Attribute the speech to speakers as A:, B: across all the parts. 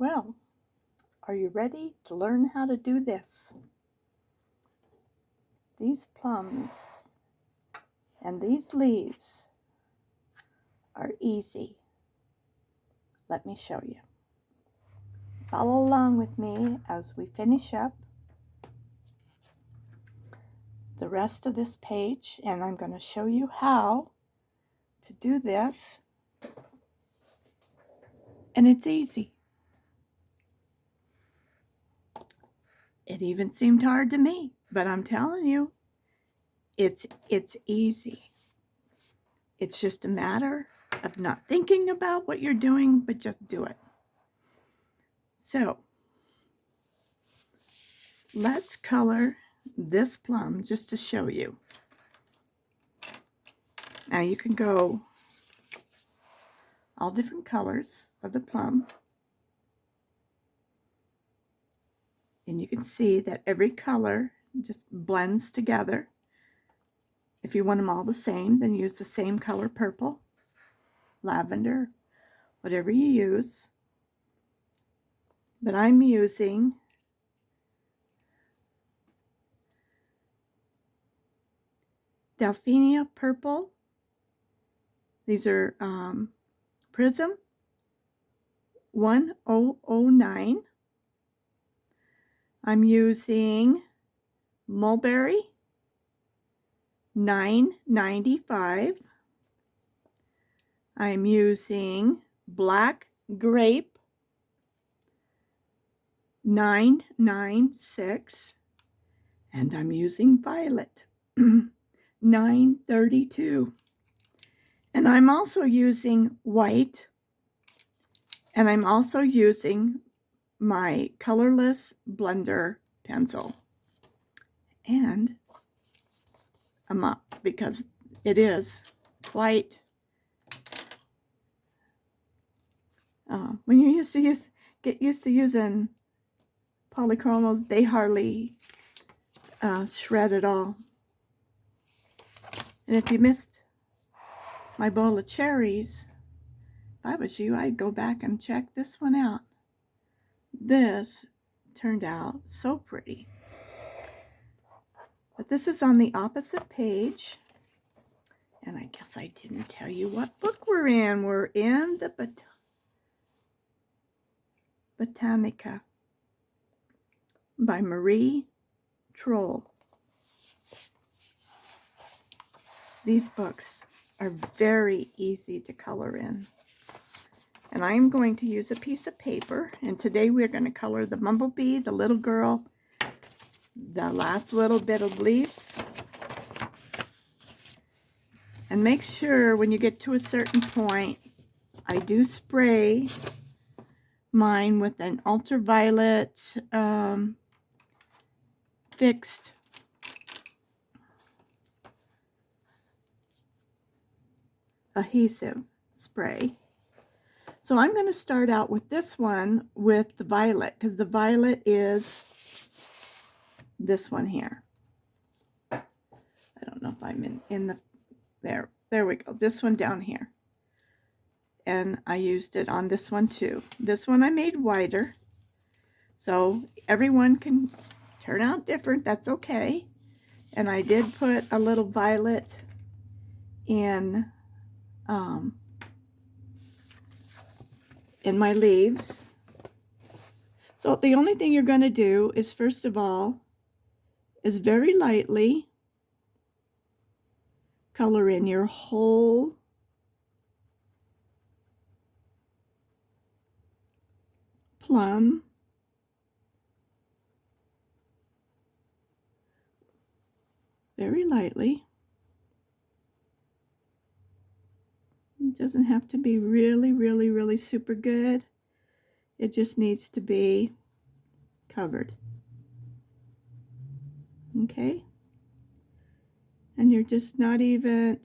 A: Well, are you ready to learn how to do this? These plums and these leaves are easy. Let me show you. Follow along with me as we finish up the rest of this page, and I'm going to show you how to do this, and it's easy. It even seemed hard to me, but I'm telling you, it's easy. It's just a matter of not thinking about what you're doing, but just do it. So, let's color this plum just to show you. Now you can go all different colors of the plum. And you can see that every color just blends together. If you want them all the same, then use the same color purple, lavender, whatever you use. But I'm using Delphenia purple. These are Prism 1009. I'm using Mulberry 995. I'm using Black Grape 996. And I'm using Violet 932. And I'm also using white, and I'm also using my colorless blender pencil. And I'm up because it is quite, when you get used to using polychromos, they hardly shred at all. And if you missed my bowl of cherries, if I was you, I'd go back and check this one out. This turned out so pretty. But this is on the opposite page. And I guess I didn't tell you what book we're in. We're in the Botanica by Maria Trolle. These books are very easy to color in. And I'm going to use a piece of paper. And today we're going to color the bumblebee, the little girl, the last little bit of leaves. And make sure when you get to a certain point, I do spray mine with an ultraviolet fixed adhesive spray. So I'm going to start out with this one with the violet, because the violet is this one here. I don't know if I'm in the, there we go, this one down here. And I used it on this one too. This one I made whiter. So everyone can turn out different, that's okay. And I did put a little violet in my leaves. So the only thing you're going to do is, first of all, is very lightly color in your whole plum. Very lightly. It doesn't have to be really super good. It just needs to be covered. Okay? And you're just not even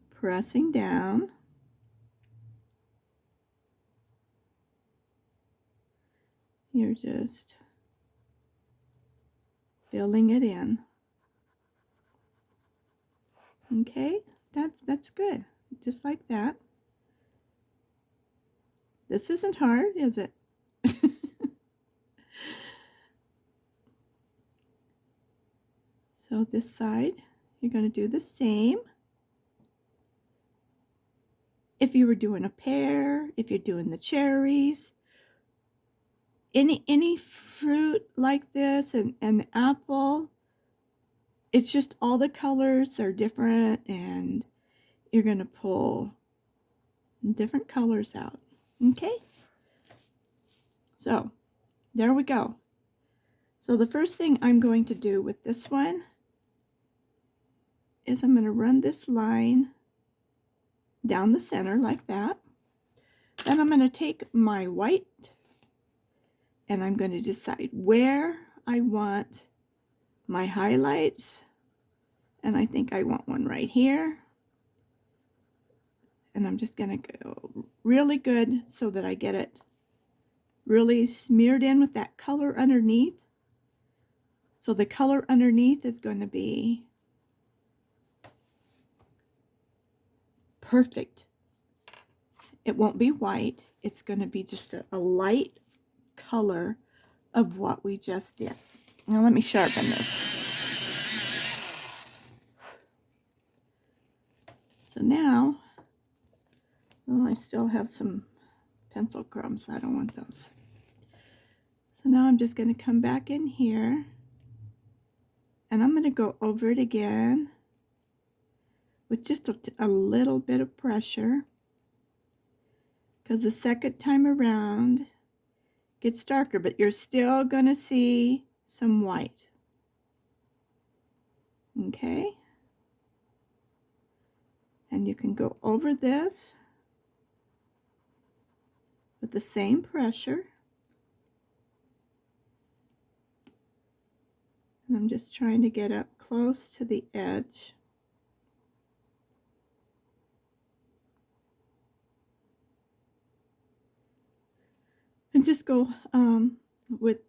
A: pressing down. You're just filling it in. Okay? That's good. Just like that. This isn't hard, is it? So this side, you're going to do the same. If you were doing a pear, if you're doing the cherries, any fruit like this, and apple, it's just all the colors are different, and you're going to pull different colors out. Okay? So there we go. So the first thing I'm going to do with this one is I'm going to run this line down the center like that. Then I'm going to take my white and I'm going to decide where I want my highlights. And I think I want one right here. And I'm just going to go really good so that I get it really smeared in with that color underneath. So the color underneath is going to be perfect. It won't be white. It's going to be just a light color of what we just did. Now let me sharpen this. So now, well, I still have some pencil crumbs. I don't want those. So now I'm just going to come back in here and I'm going to go over it again with just a little bit of pressure, because the second time around it gets darker, but you're still going to see some white. Okay? And you can go over this with the same pressure. And I'm just trying to get up close to the edge. And just go with,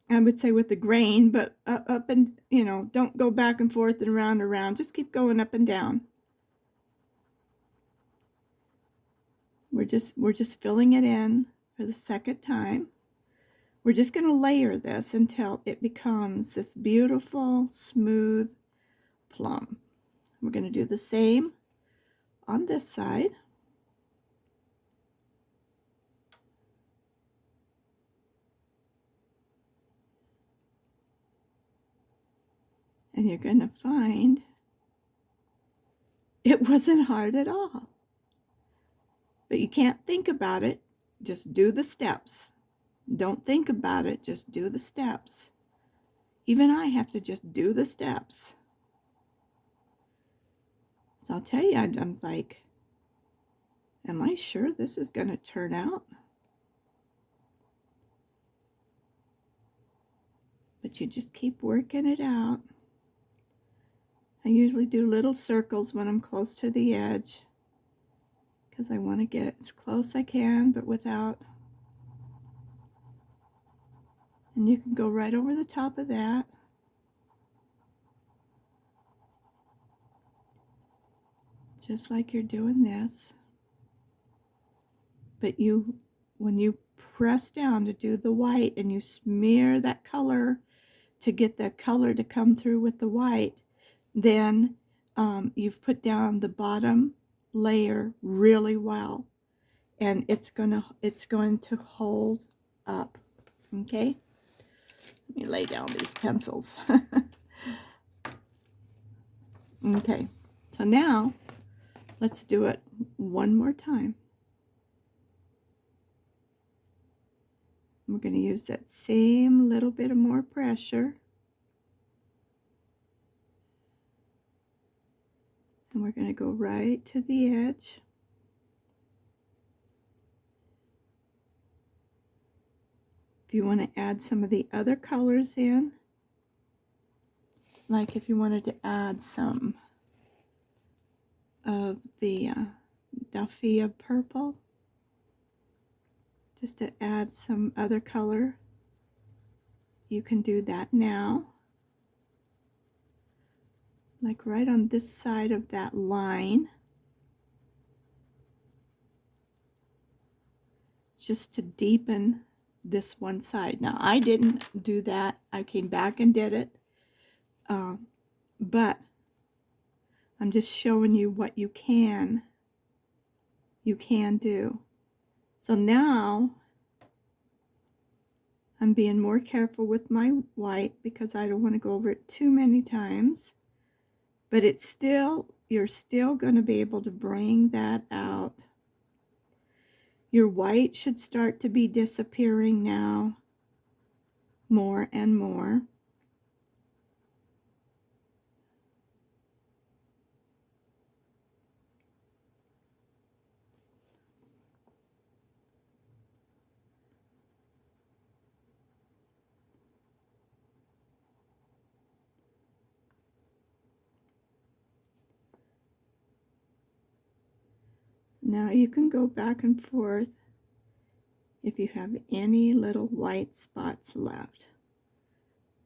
A: I would say with the grain, but up and, don't go back and forth and around and around. Just keep going up and down. We're just filling it in for the second time. We're just going to layer this until it becomes this beautiful, smooth plum. We're going to do the same on this side. And you're going to find it wasn't hard at all. But you can't think about it. Just do the steps. Don't think about it. Just do the steps. Even I have to just do the steps. So I'll tell you, I'm like, am I sure this is going to turn out? But you just keep working it out. I usually do little circles when I'm close to the edge, because I want to get as close as I can, but without. And you can go right over the top of that. Just like you're doing this. But when you press down to do the white and you smear that color to get the color to come through with the white, then you've put down the bottom layer really well, and it's going to hold up. Okay, let me lay down these pencils. Okay, so now let's do it one more time. We're going to use that same little bit of more pressure. And we're going to go right to the edge. If you want to add some of the other colors in, like if you wanted to add some of the Daffia purple, just to add some other color, you can do that now. Like right on this side of that line. just to deepen this one side. Now, I didn't do that. I came back and did it. But I'm just showing you what you can do. So now I'm being more careful with my white because I don't want to go over it too many times. But it's still, you're still going to be able to bring that out. Your white should start to be disappearing now more and more. Now you can go back and forth if you have any little white spots left.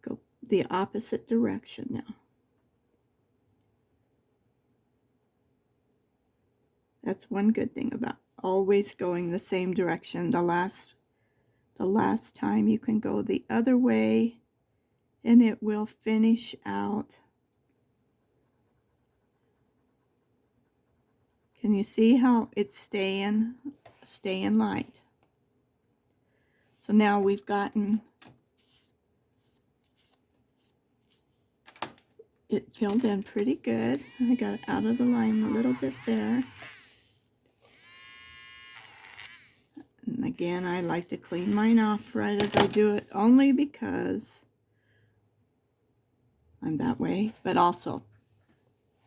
A: Go the opposite direction now. That's one good thing about always going the same direction. The last time you can go the other way and it will finish out. Can you see how it's staying light? So now we've gotten it filled in pretty good. I got it out of the line a little bit there. And again, I like to clean mine off right as I do it, only because I'm that way. But also,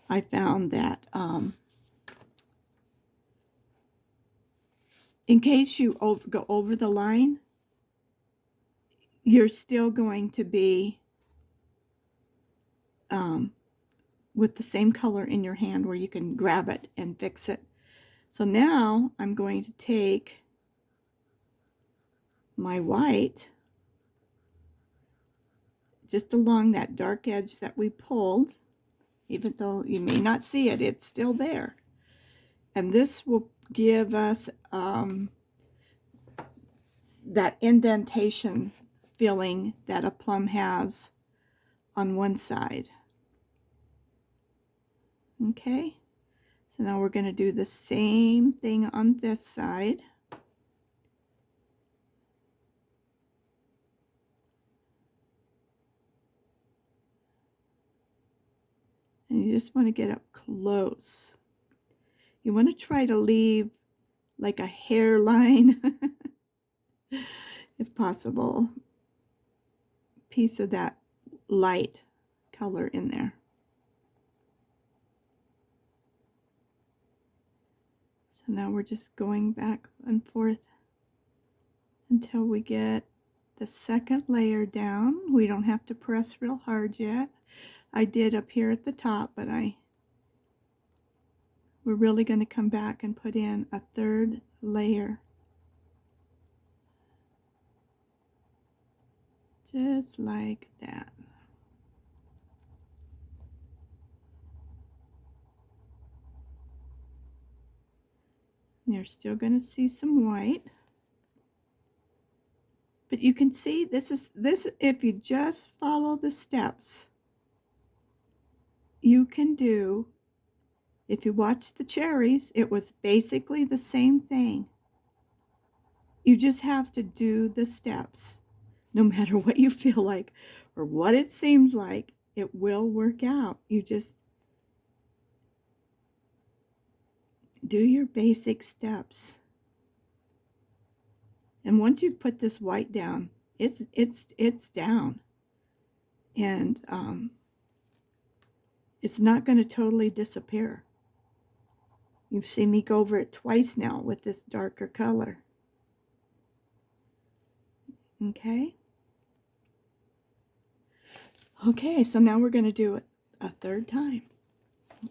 A: I found that in case you go over the line, you're still going to be with the same color in your hand where you can grab it and fix it. So now I'm going to take my white just along that dark edge that we pulled, even though you may not see it, it's still there. And this will give us that indentation feeling that a plum has on one side. Okay, so now we're going to do the same thing on this side. And you just want to get up close. You want to try to leave like a hairline, if possible, piece of that light color in there. So now we're just going back and forth until we get the second layer down. We don't have to press real hard yet. I did up here at the top, but we're really going to come back and put in a third layer. Just like that. And you're still going to see some white. But you can see this if you just follow the steps, you can do, if you watch the cherries, it was basically the same thing. You just have to do the steps. No matter what you feel like or what it seems like, it will work out. You just do your basic steps. And once you've put this white down, it's down. And it's not going to totally disappear. You've seen me go over it twice now with this darker color. Okay? Okay, so now we're going to do it a third time.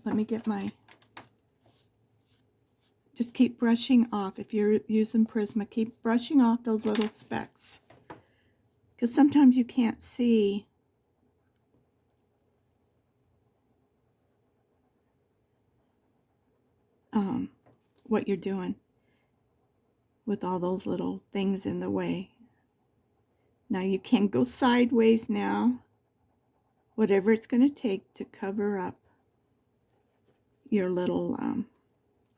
A: Let me get my... Just keep brushing off. If you're using Prisma, keep brushing off those little specks. Because sometimes you can't see what you're doing with all those little things in the way. Now you can go sideways now, whatever it's going to take to cover up your little,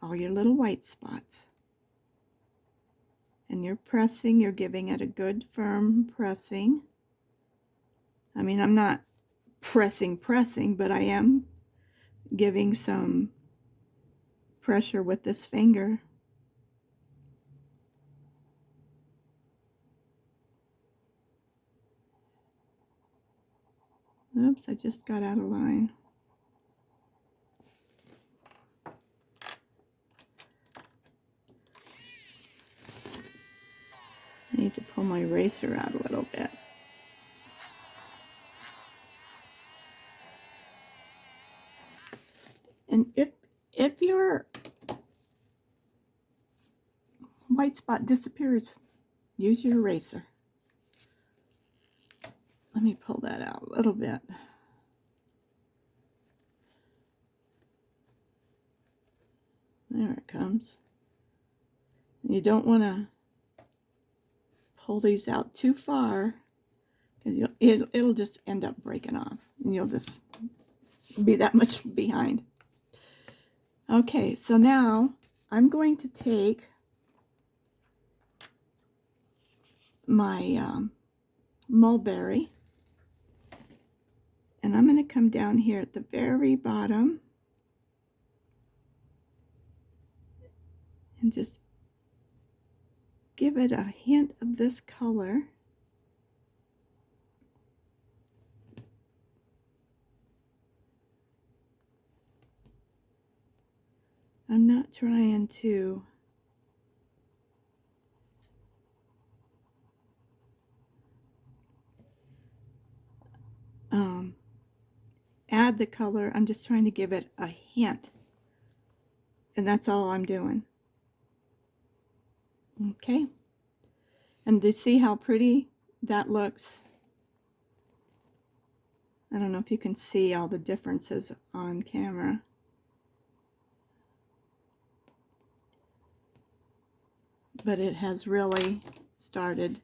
A: all your little white spots. And you're pressing, you're giving it a good firm pressing. I mean, I'm not pressing, but I am giving some pressure with this finger. Oops, I just got out of line. I need to pull my eraser out a little bit. And if your white spot disappears, use your eraser. Let me pull that out a little bit. There it comes. You don't want to pull these out too far, because it'll just end up breaking off, and you'll just be that much behind. Okay, so now I'm going to take my mulberry, and I'm going to come down here at the very bottom and just give it a hint of this color. I'm not trying to add the color. I'm just trying to give it a hint, and that's all I'm doing. Okay, and do you see how pretty that looks? I don't know if you can see all the differences on camera. But it has really started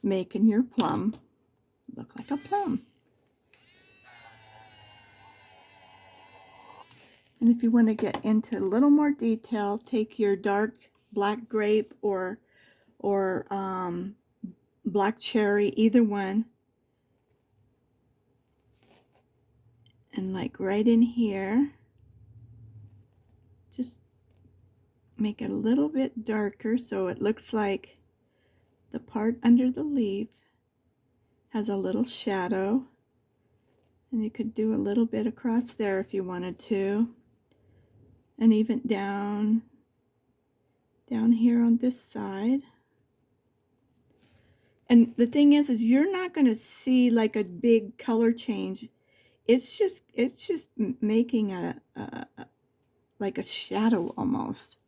A: making your plum look like a plum. And if you want to get into a little more detail, take your dark black grape or black cherry, either one, and like right in here, just make it a little bit darker so it looks like the part under the leaf has a little shadow. And you could do a little bit across there if you wanted to, and even down here on this side. And the thing is you're not going to see like a big color change. It's just making a like a shadow almost.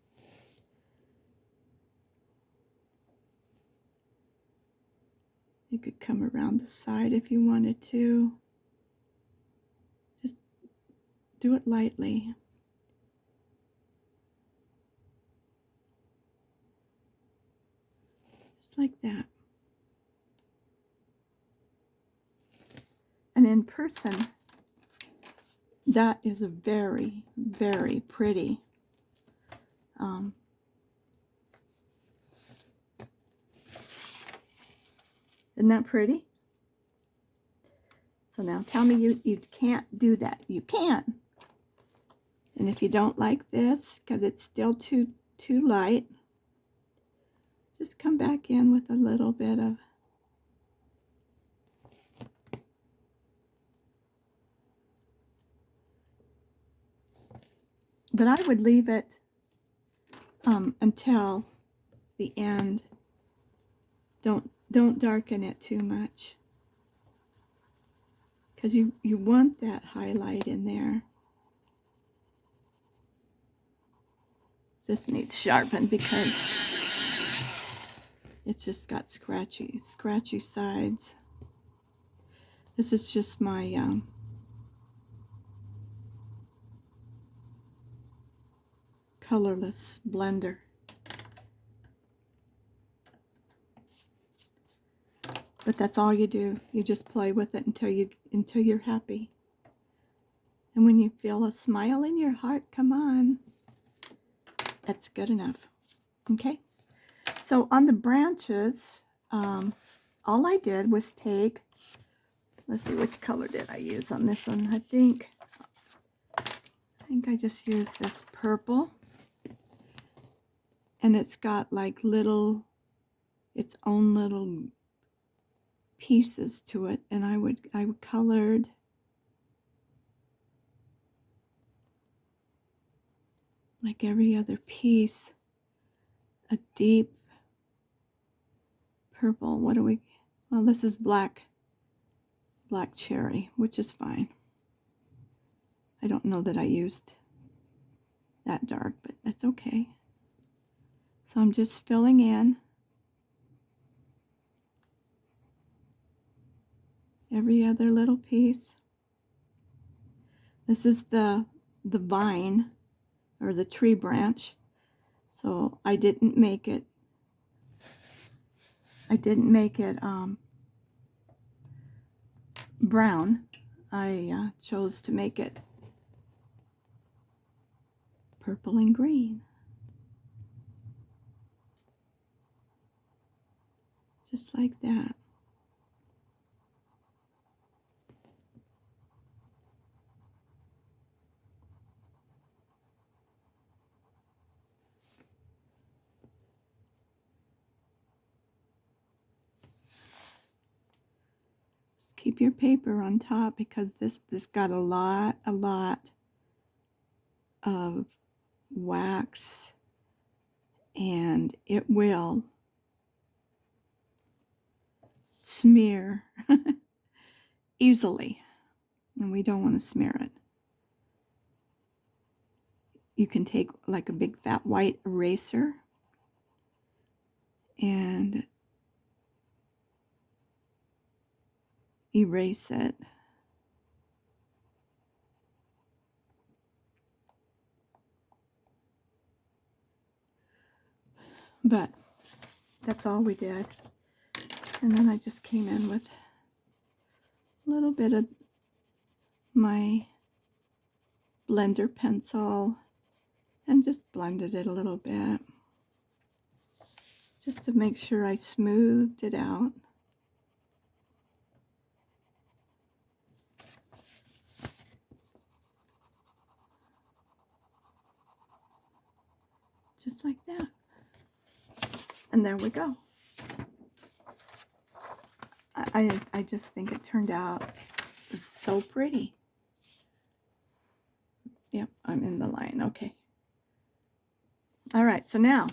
A: You could come around the side if you wanted to. Just do it lightly. Just like that. And in person, that is a very, very pretty. Isn't that pretty? So now tell me you can't do that. You can. And if you don't like this, because it's still too light, just come back in with a little bit of but I would leave it until the end. Don't darken it too much, because you want that highlight in there. This needs sharpened because it's just got scratchy sides. This is just my colorless blender. But that's all you do. You just play with it until you're happy. And when you feel a smile in your heart, come on. That's good enough. Okay? So on the branches, all I did was take, let's see, which color did I use on this one? I think I just used this purple. And it's got like its own little pieces to it. And I colored like every other piece a deep purple. Well, this is black cherry, which is fine. I don't know that I used that dark, but that's okay. So I'm just filling in every other little piece. This is the vine or the tree branch. So I didn't make it brown. I chose to make it purple and green. Just like that. Just keep your paper on top because this got a lot of wax, and it will smear easily, and we don't want to smear it. You can take like a big fat white eraser and erase it. But that's all we did. And then I just came in with a little bit of my blender pencil and just blended it a little bit, just to make sure I smoothed it out. Just like that. And there we go. I just think it turned out so pretty. Yep, I'm in the line. Okay. All right, so now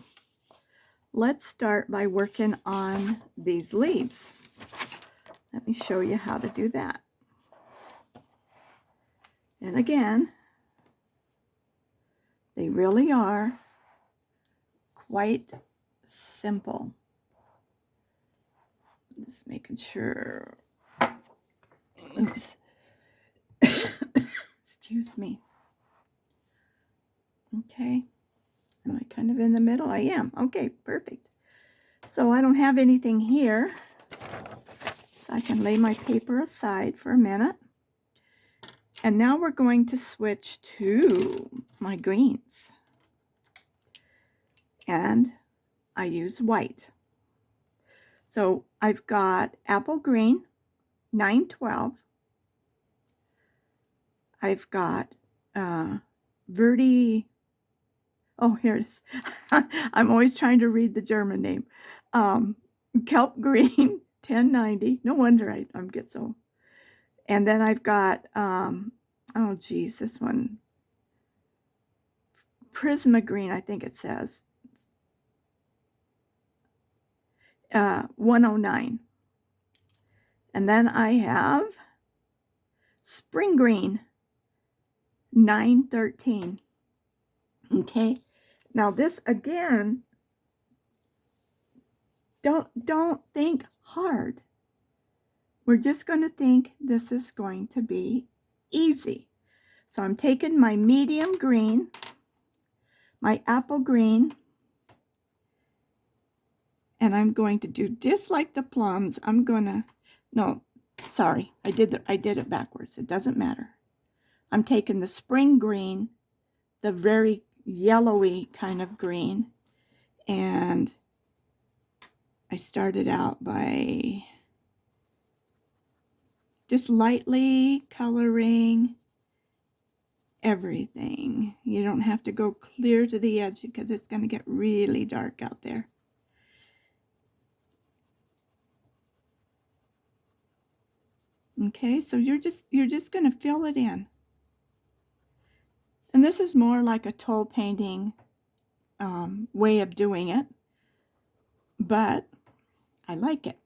A: let's start by working on these leaves. Let me show you how to do that. And again, they really are quite simple. Just making sure. Oops. Excuse me. Okay. Am I kind of in the middle? I am. Okay, perfect. So I don't have anything here. So I can lay my paper aside for a minute. And now we're going to switch to my greens. And I use white. So I've got apple green, 912. I've got Verde. Oh, here it is. I'm always trying to read the German name. Kelp green, 1090. No wonder I'm get so. And then I've got, oh geez, this one, Prisma green, I think it says. 109. And then I have spring green, 913. Okay. Now this again, don't think hard. We're just going to think this is going to be easy. So I'm taking my medium green, my apple green, And I'm going to do just like the plums. I'm gonna, no, sorry, I did it backwards. It doesn't matter. I'm taking the spring green, the very yellowy kind of green, and I started out by just lightly coloring everything. You don't have to go clear to the edge because it's going to get really dark out there. Okay, so you're just going to fill it in. And this is more like a toll painting way of doing it, but I like it.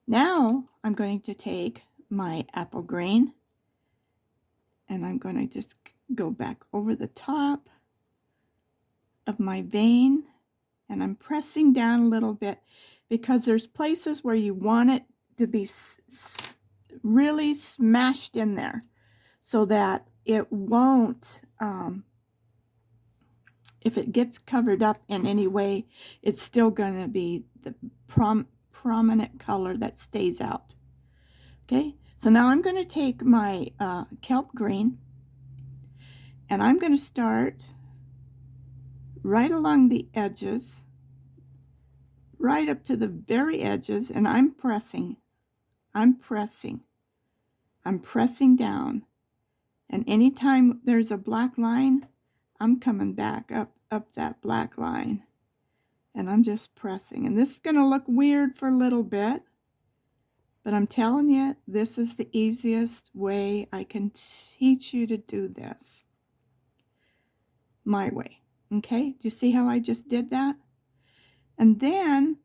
A: Now I'm going to take my apple green and I'm going to just go back over the top of my vein, and I'm pressing down a little bit because there's places where you want it to be really smashed in there so that it won't, if it gets covered up in any way, it's still going to be the prominent color that stays out. Okay, so now I'm going to take my kelp green and I'm going to start right along the edges, right up to the very edges, and I'm pressing down. And anytime there's a black line, I'm coming back up that black line. And I'm just pressing. And this is going to look weird for a little bit, but I'm telling you, this is the easiest way I can teach you to do this. My way. Okay? Do you see how I just did that? And then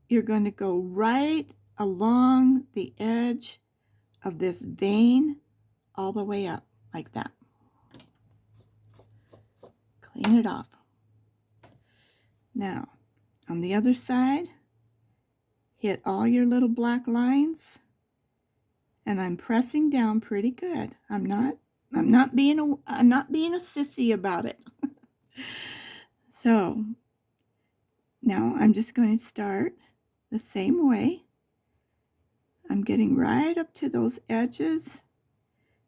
A: you're going to go right along the edge of this vein all the way up like that. Clean it off. Now, on the other side, hit all your little black lines, and I'm pressing down pretty good. I'm not being a sissy about it. So, now I'm just going to start the same way. I'm getting right up to those edges,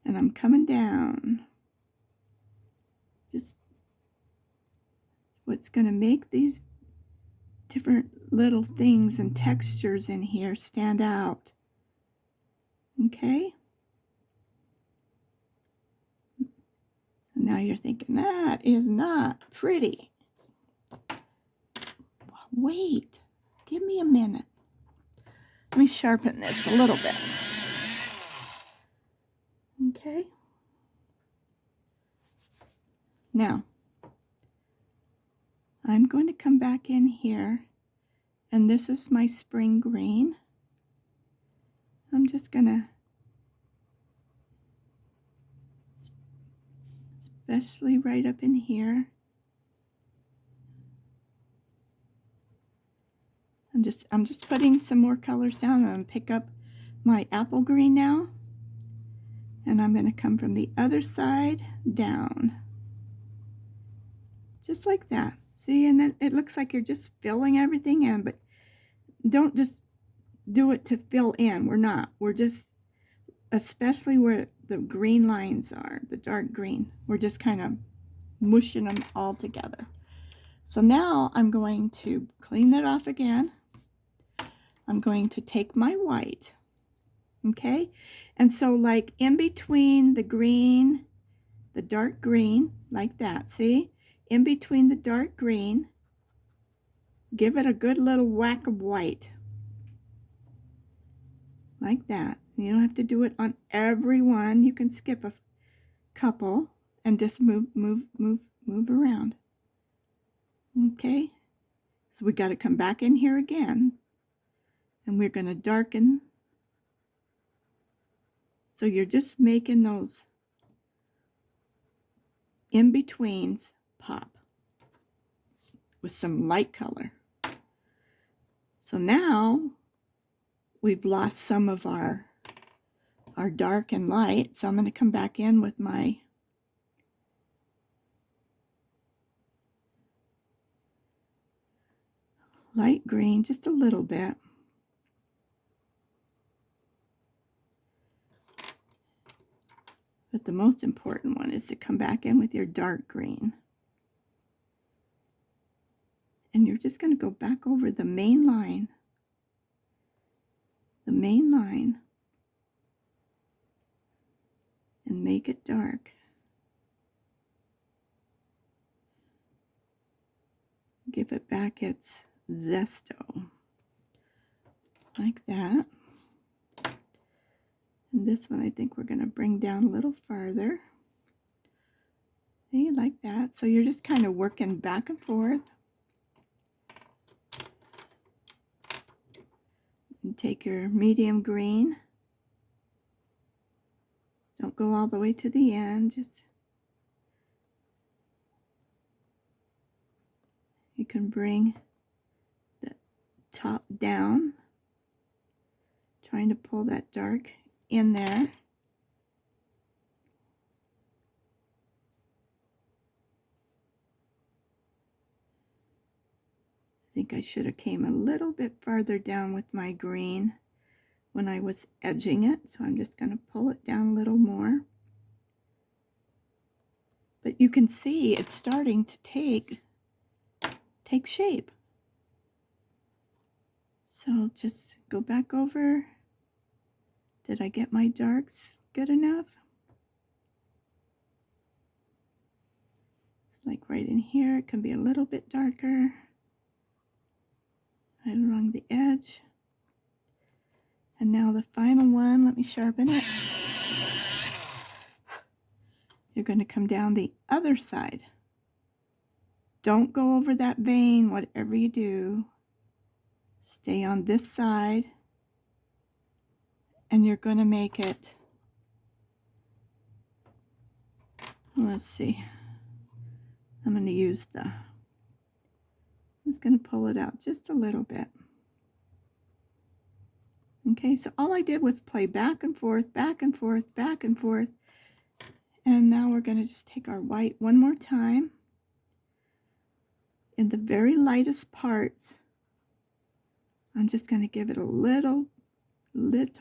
A: and I'm coming down. Just what's going to make these different little things and textures in here stand out. Okay? Now you're thinking, that is not pretty. Wait, give me a minute. Let me sharpen this a little bit. Okay? Now, I'm going to come back in here, and this is my spring green. I'm just going to, especially right up in here, I'm just putting some more colors down. I'm going to pick up my apple green now, and I'm going to come from the other side down, just like that. See, and then it looks like you're just filling everything in, but don't just do it to fill in. We're not. We're just, especially where the green lines are, the dark green, we're just kind of mushing them all together. So now I'm going to clean it off again. I'm going to take my white, okay? And so like in between the green, the dark green, like that, see? In between the dark green, give it a good little whack of white. Like that. You don't have to do it on every one. You can skip a couple and just move around. Okay? So we got to come back in here again. And we're going to darken. So you're just making those in-betweens pop with some light color. So now we've lost some of our dark and light. So I'm going to come back in with my light green, just a little bit. But the most important one is to come back in with your dark green. And you're just going to go back over the main line. The main line. And make it dark. Give it back its zesto. Like that. And this one I think we're going to bring down a little farther. See, like that. So you're just kind of working back and forth. And take your medium green. Don't go all the way to the end. Just you can bring the top down, trying to pull that dark in there. I think I should have came a little bit farther down with my green when I was edging it, so I'm just going to pull it down a little more. But you can see it's starting to take shape. So just go back over. Did I get my darks good enough? Like right in here, it can be a little bit darker. Right along the edge. And now the final one, let me sharpen it. You're going to come down the other side. Don't go over that vein, whatever you do. Stay on this side. And you're going to make it, let's see. I'm going to use I'm just going to pull it out just a little bit. Okay, so all I did was play back and forth, back and forth, back and forth. And now we're going to just take our white one more time. In the very lightest parts, I'm just going to give it a little bit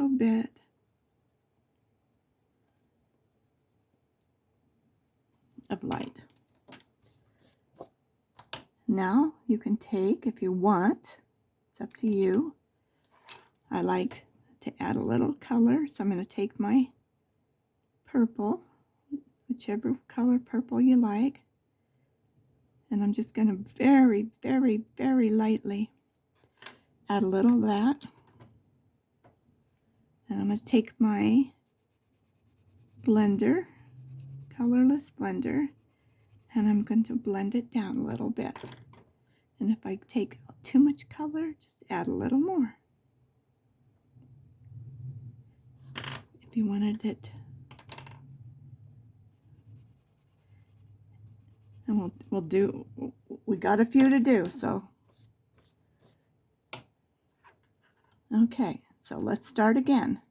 A: of light. Now you can take, if you want, it's up to you. I like to add a little color, so I'm going to take my purple, whichever color purple you like, and I'm just going to very, very, very lightly add a little of that. And I'm going to take my blender, colorless blender, and I'm going to blend it down a little bit. And if I take too much color, just add a little more. If you wanted it. And we'll do, we got a few to do, so. Okay, so let's start again.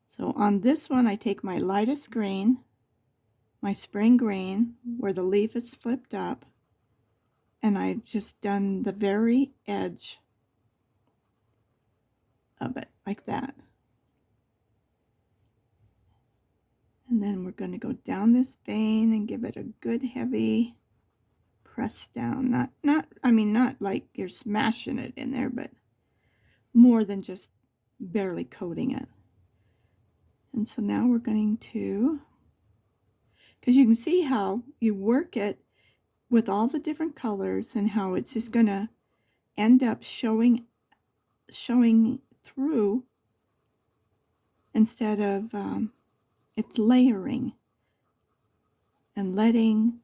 A: So on this one, I take my lightest green, my spring green, where the leaf is flipped up, and I've just done the very edge of it, like that. And then we're going to go down this vein and give it a good heavy press down. Not like you're smashing it in there, but more than just barely coating it. And so now we're going to, because you can see how you work it with all the different colors and how it's just going to end up showing through instead of it's layering and letting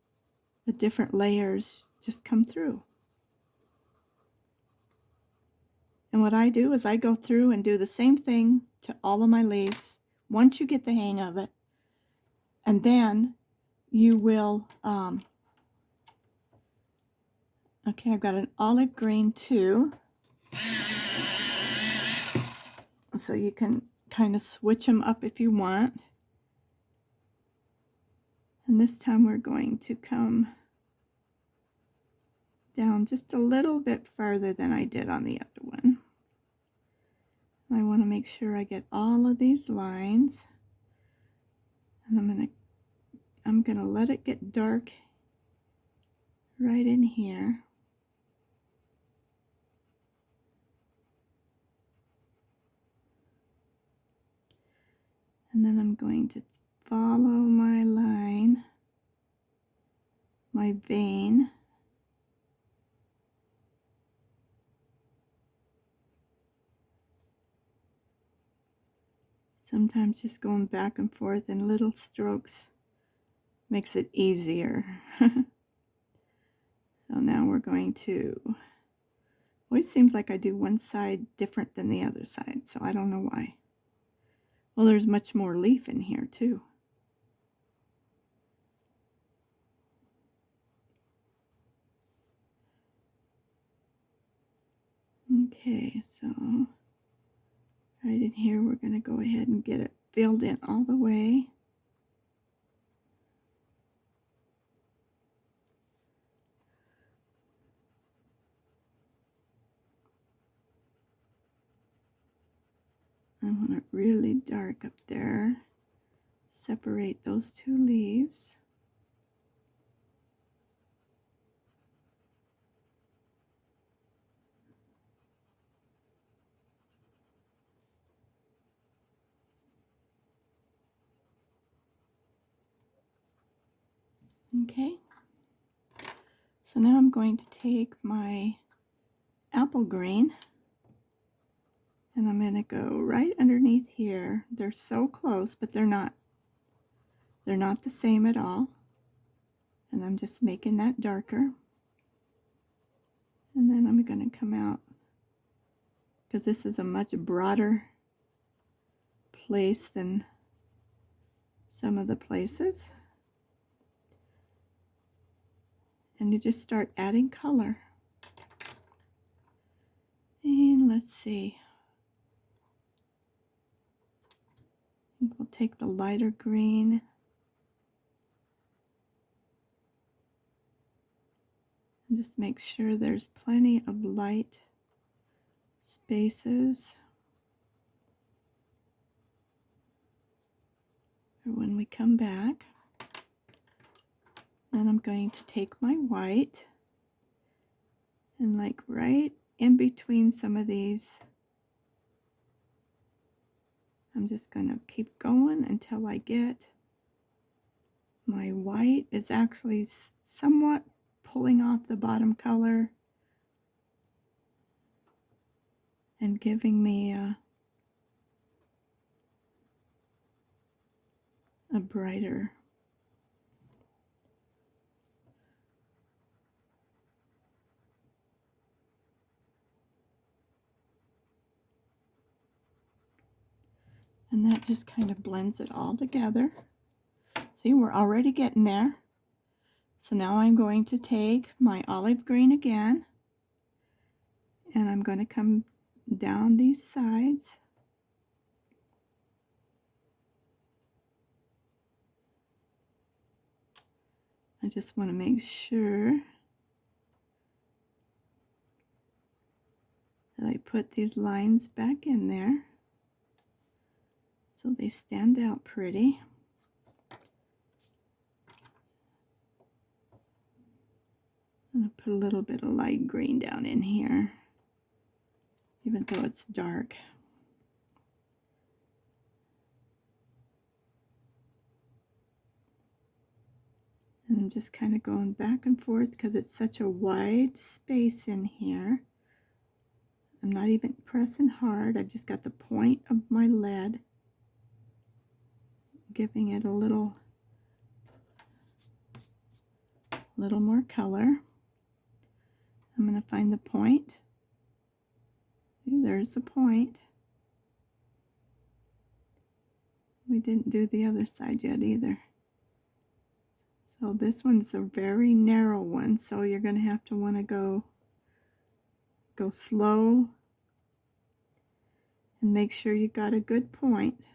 A: the different layers just come through. And what I do is I go through and do the same thing to all of my leaves once you get the hang of it. And then you will, okay, I've got an olive green too. So you can kind of switch them up if you want. And this time we're going to come down just a little bit farther than I did on the other one. I want to make sure I get all of these lines. And I'm gonna let it get dark right in here. And then I'm going to follow my line, my vein. Sometimes just going back and forth in little strokes makes it easier. So now we're going to, always seems like I do one side different than the other side, so I don't know why. Well, there's much more leaf in here too. Okay, so right in here we're going to go ahead and get it filled in all the way. I want it really dark up there. Separate those two leaves. Okay. So now I'm going to take my apple green and I'm going to go right underneath here. They're so close, but they're not. They're not the same at all. And I'm just making that darker. And then I'm going to come out, because this is a much broader place than some of the places. And you just start adding color. And let's see. I think we'll take the lighter green. And just make sure there's plenty of light spaces for when we come back. Then I'm going to take my white and like right in between some of these, I'm just going to keep going until I get my white is actually somewhat pulling off the bottom color and giving me a brighter. And that just kind of blends it all together. See, we're already getting there. So now I'm going to take my olive green again, and I'm going to come down these sides. I just want to make sure that I put these lines back in there so they stand out pretty. I'm going to put a little bit of light green down in here, even though it's dark. And I'm just kind of going back and forth because it's such a wide space in here. I'm not even pressing hard. I've just got the point of my lead, giving it a little more color. I'm going to find the point. See, there's the point. We didn't do the other side yet either. So this one's a very narrow one, so you're going to have to want to go slow and make sure you got a good point.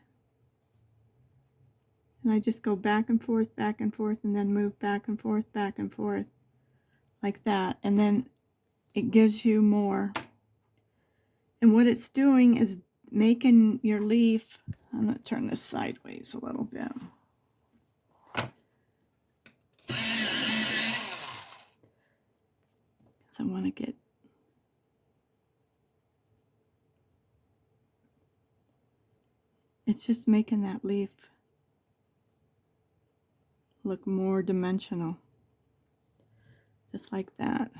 A: And I just go back and forth, and then move back and forth, like that. And then it gives you more. And what it's doing is making your leaf, I'm going to turn this sideways a little bit. So I want to get, it's just making that leaf look more dimensional. Just like that.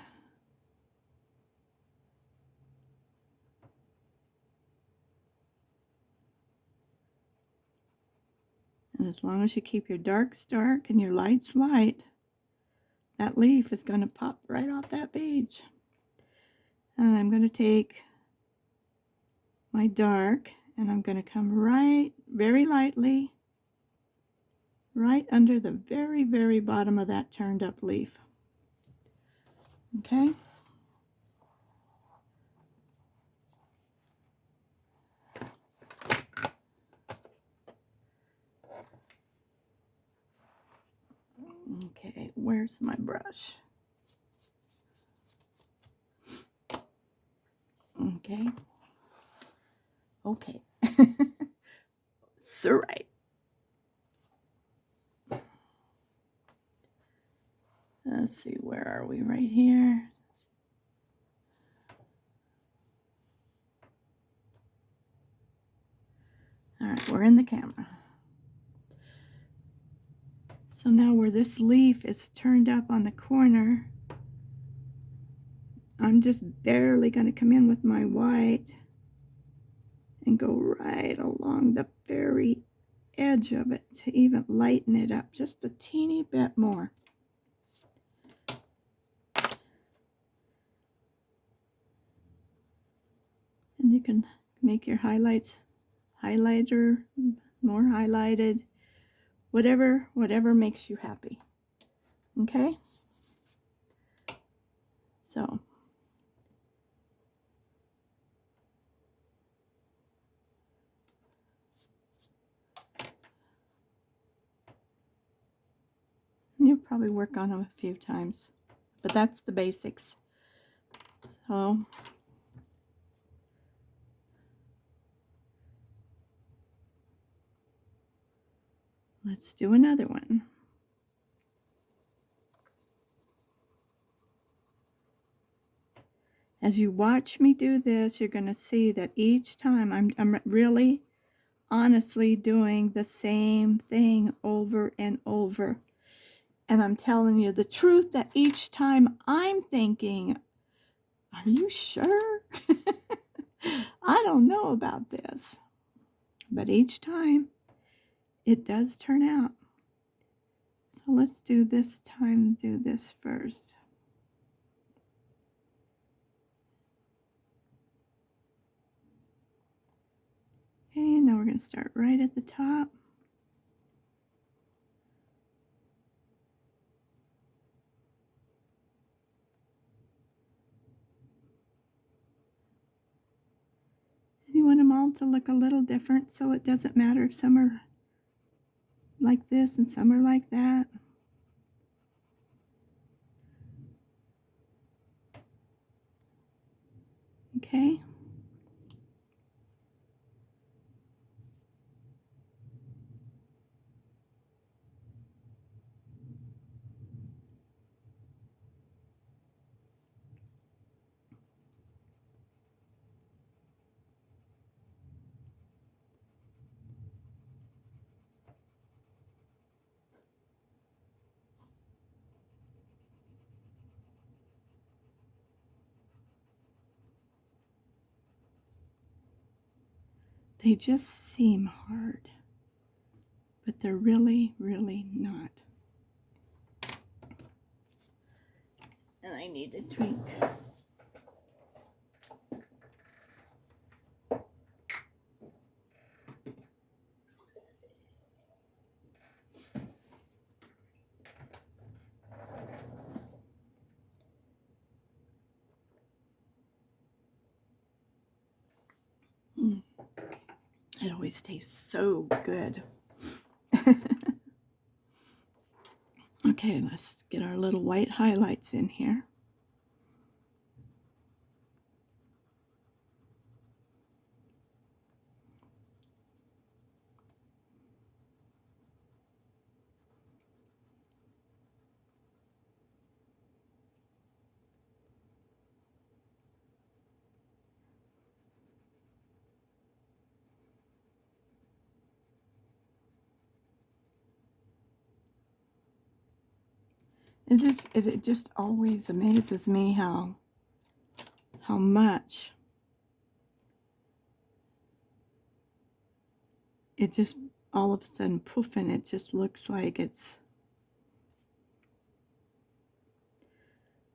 A: And as long as you keep your darks dark and your lights light, that leaf is going to pop right off that page. And I'm going to take my dark and I'm going to come right, very lightly, right under the very, very bottom of that turned up leaf. Okay? Okay, where's my brush? Okay. Okay. So right. Let's see, where are we? Right here. All right, we're in the camera. So now where this leaf is turned up on the corner, I'm just barely going to come in with my white and go right along the very edge of it to even lighten it up just a teeny bit more. And you can make your highlighter more highlighted, whatever makes you happy. Okay? So you'll probably work on them a few times, but that's the basics. So let's do another one. As you watch me do this, you're going to see that each time I'm really honestly doing the same thing over and over. And I'm telling you the truth that each time I'm thinking, are you sure? I don't know about this. But each time it does turn out. So let's do this time, do this first. Okay, now we're going to start right at the top. And you want them all to look a little different, so it doesn't matter if some are like this and some are like that. Okay. They just seem hard, but they're really, really not. And I need to tweak. It always tastes so good. Okay, let's get our little white highlights in here. It just always amazes me how much it just all of a sudden poof, and it just looks like it's.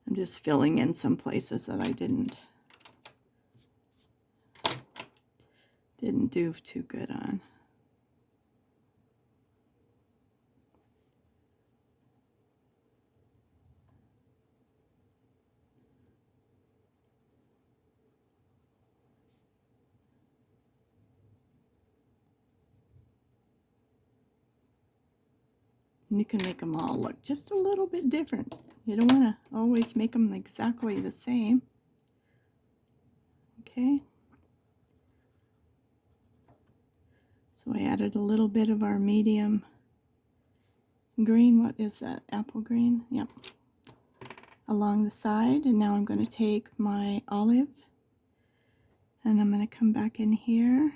A: I'm just filling in some places that I didn't do too good on. And you can make them all look just a little bit different. You don't want to always make them exactly the same. Okay. So I added a little bit of our medium green. What is that? Apple green? Yep. Along the side. And now I'm going to take my olive and I'm going to come back in here.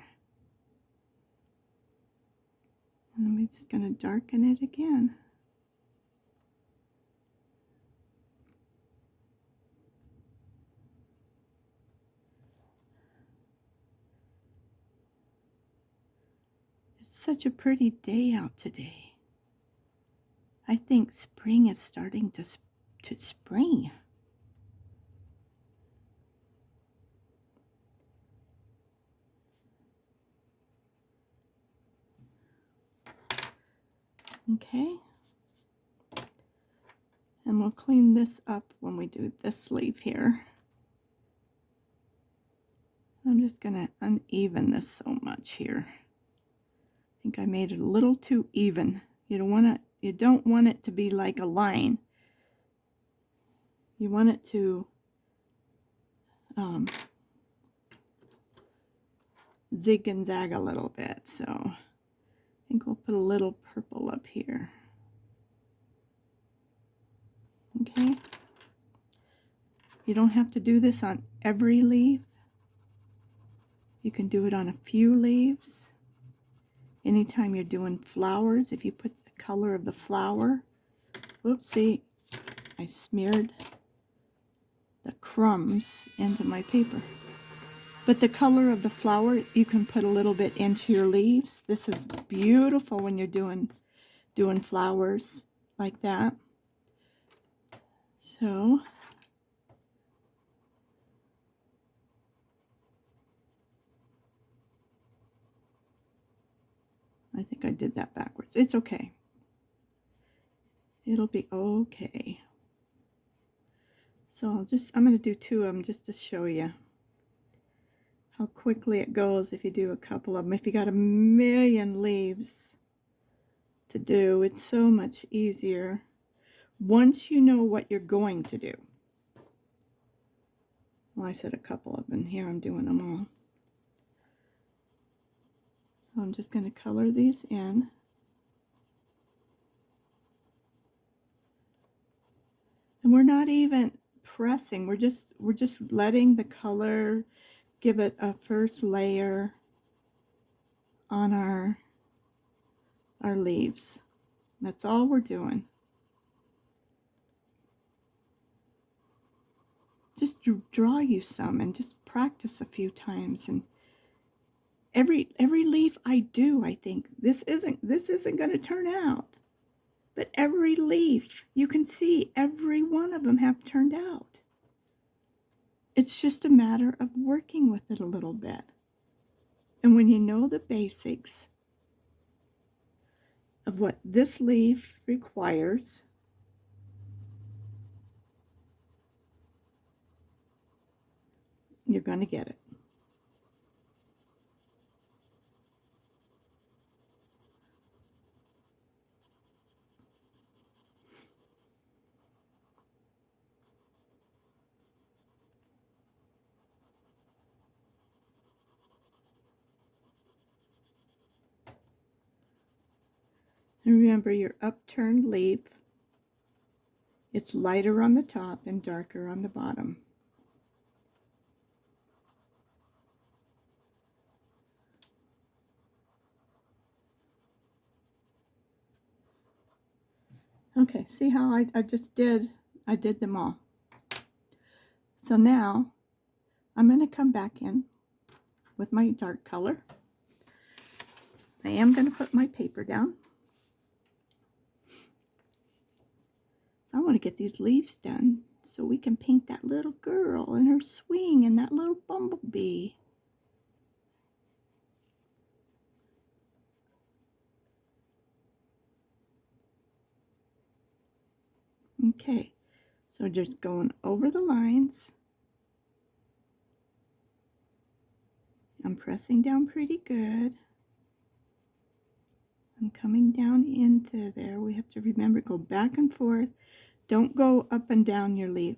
A: And I'm just going to darken it again. It's such a pretty day out today. I think spring is starting to spring. Okay. And we'll clean this up when we do this leaf here. I'm just going to uneven this so much here. I think I made it a little too even. You don't want it to be like a line. You want it to zig and zag a little bit. So I think we'll put a little purple up here. Okay. You don't have to do this on every leaf. You can do it on a few leaves. Anytime you're doing flowers, if you put the color of the flower, oopsie, I smeared the crumbs into my paper. But the color of the flower, you can put a little bit into your leaves. This is beautiful when you're doing flowers like that. So I think I did that backwards. It's okay. It'll be okay. So I'm going to do two of them just to show you how quickly it goes if you do a couple of them. If you got a million leaves to do, it's so much easier once you know what you're going to do. Well, I said a couple of them. Here I'm doing them all. So I'm just going to color these in. And we're not even pressing. We're just letting the color give it a first layer on our leaves. That's all we're doing. Just draw you some and just practice a few times. And every leaf I do, I think this isn't going to turn out. But every leaf, you can see every one of them have turned out. It's just a matter of working with it a little bit. And when you know the basics of what this leaf requires, you're going to get it. And remember your upturned leaf, it's lighter on the top and darker on the bottom. Okay, see how I did them all. So now I'm going to come back in with my dark color. I am going to put my paper down. I want to get these leaves done so we can paint that little girl and her swing and that little bumblebee. Okay, so just going over the lines. I'm pressing down pretty good. I'm coming down into there. We have to remember, go back and forth. Don't go up and down your leaf,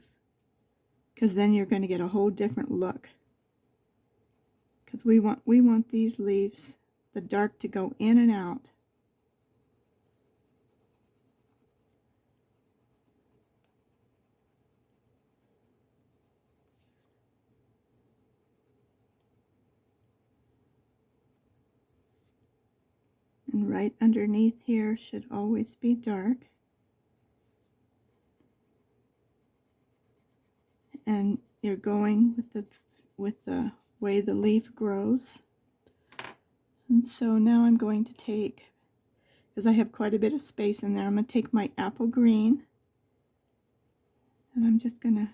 A: because then you're going to get a whole different look. Because we want these leaves, the dark, to go in and out. And right underneath here should always be dark. And you're going with the way the leaf grows. And so now I'm going to take, because I have quite a bit of space in there, I'm going to take my apple green and I'm just going to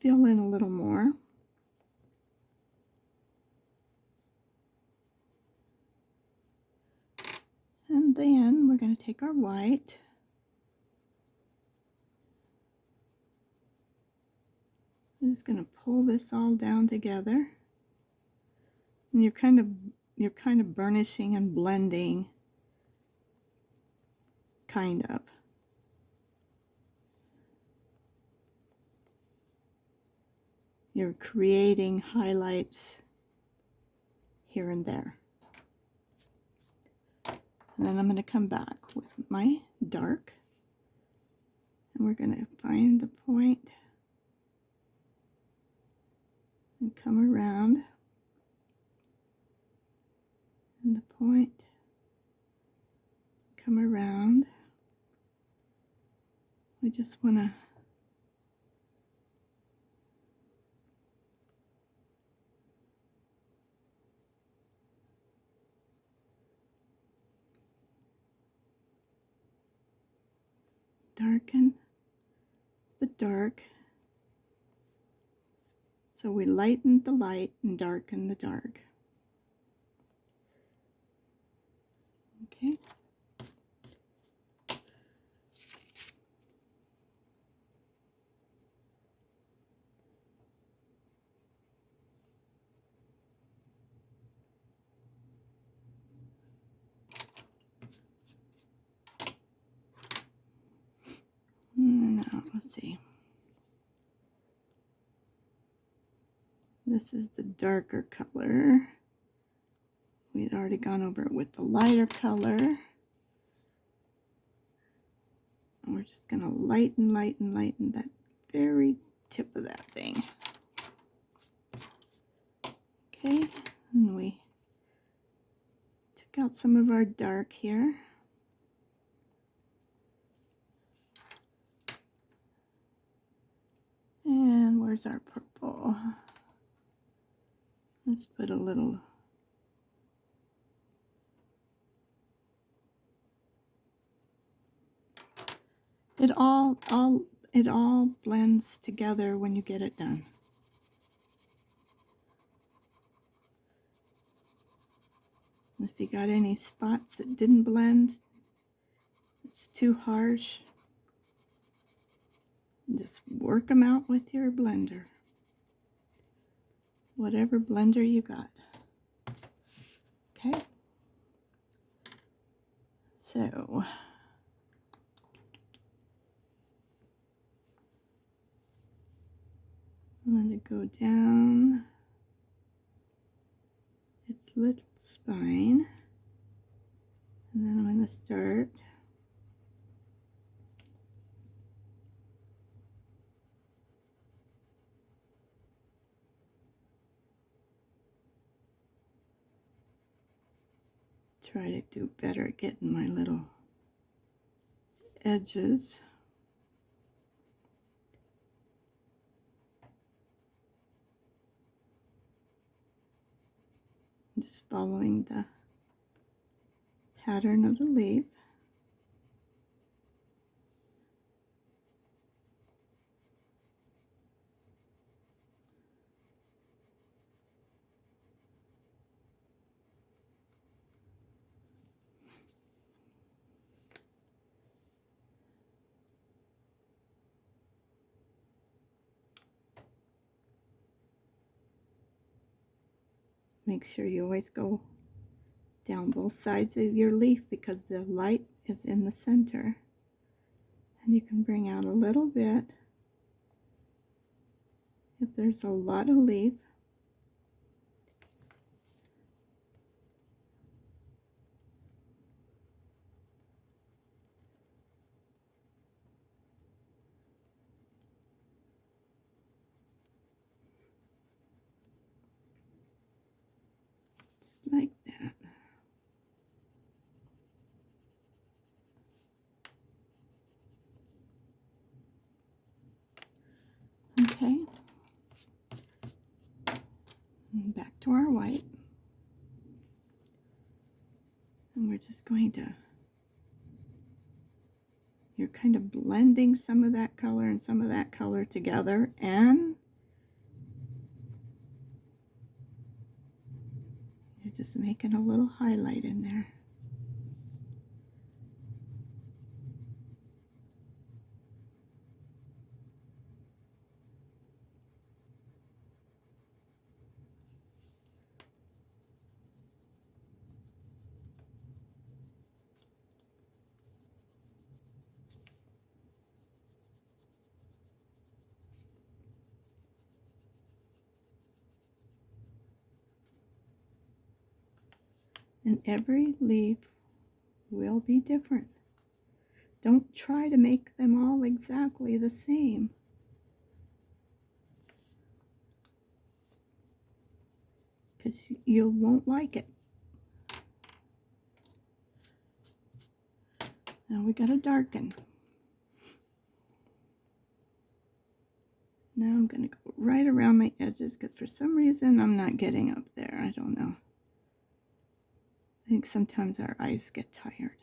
A: fill in a little more. And then we're going to take our white. I'm just going to pull this all down together. And you're kind of burnishing and blending, kind of. You're creating highlights here and there. And then I'm going to come back with my dark. And we're going to find the point and come around. And the point, come around. We just want to darken the dark. So we lighten the light and darken the dark. Okay. Now, let's see. This is the darker color. We had already gone over it with the lighter color. And we're just going to lighten that very tip of that thing. Okay, and we took out some of our dark here. And where's our purple? Let's put a little. It all blends together when you get it done. If you got any spots that didn't blend, it's too harsh, just work them out with your blender. Whatever blender you got. Okay. So I'm going to go down its little spine. And then I'm going to start try to do better at getting my little edges. Just following the pattern of the leaf. Just make sure you always go down both sides of your leaf because the light is in the center. And you can bring out a little bit if there's a lot of leaf. Just like that. Okay. And back to our white. And we're just going to, you're kind of blending some of that color and some of that color together, and you're just making a little highlight in there. And every leaf will be different. Don't try to make them all exactly the same. Because you won't like it. Now we gotta darken. Now I'm gonna go right around my edges because for some reason I'm not getting up there. I don't know. I think sometimes our eyes get tired.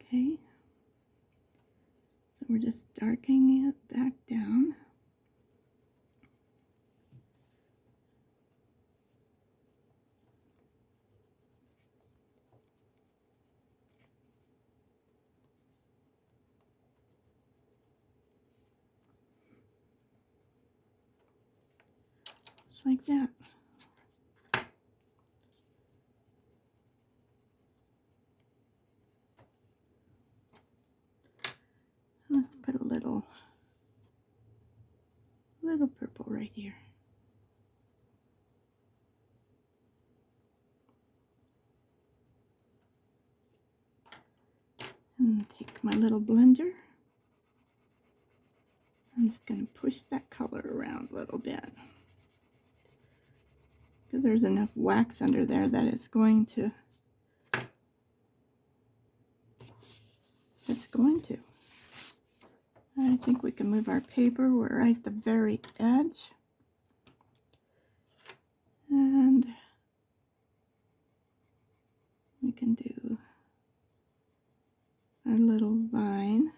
A: Okay. So we're just darkening it back down. Just like that. Let's put a little purple right here. And take my little blender. I'm just going to push that color around a little bit. Because there's enough wax under there that it's going to. I think we can move our paper. We're right at the very edge. And we can do a little vine.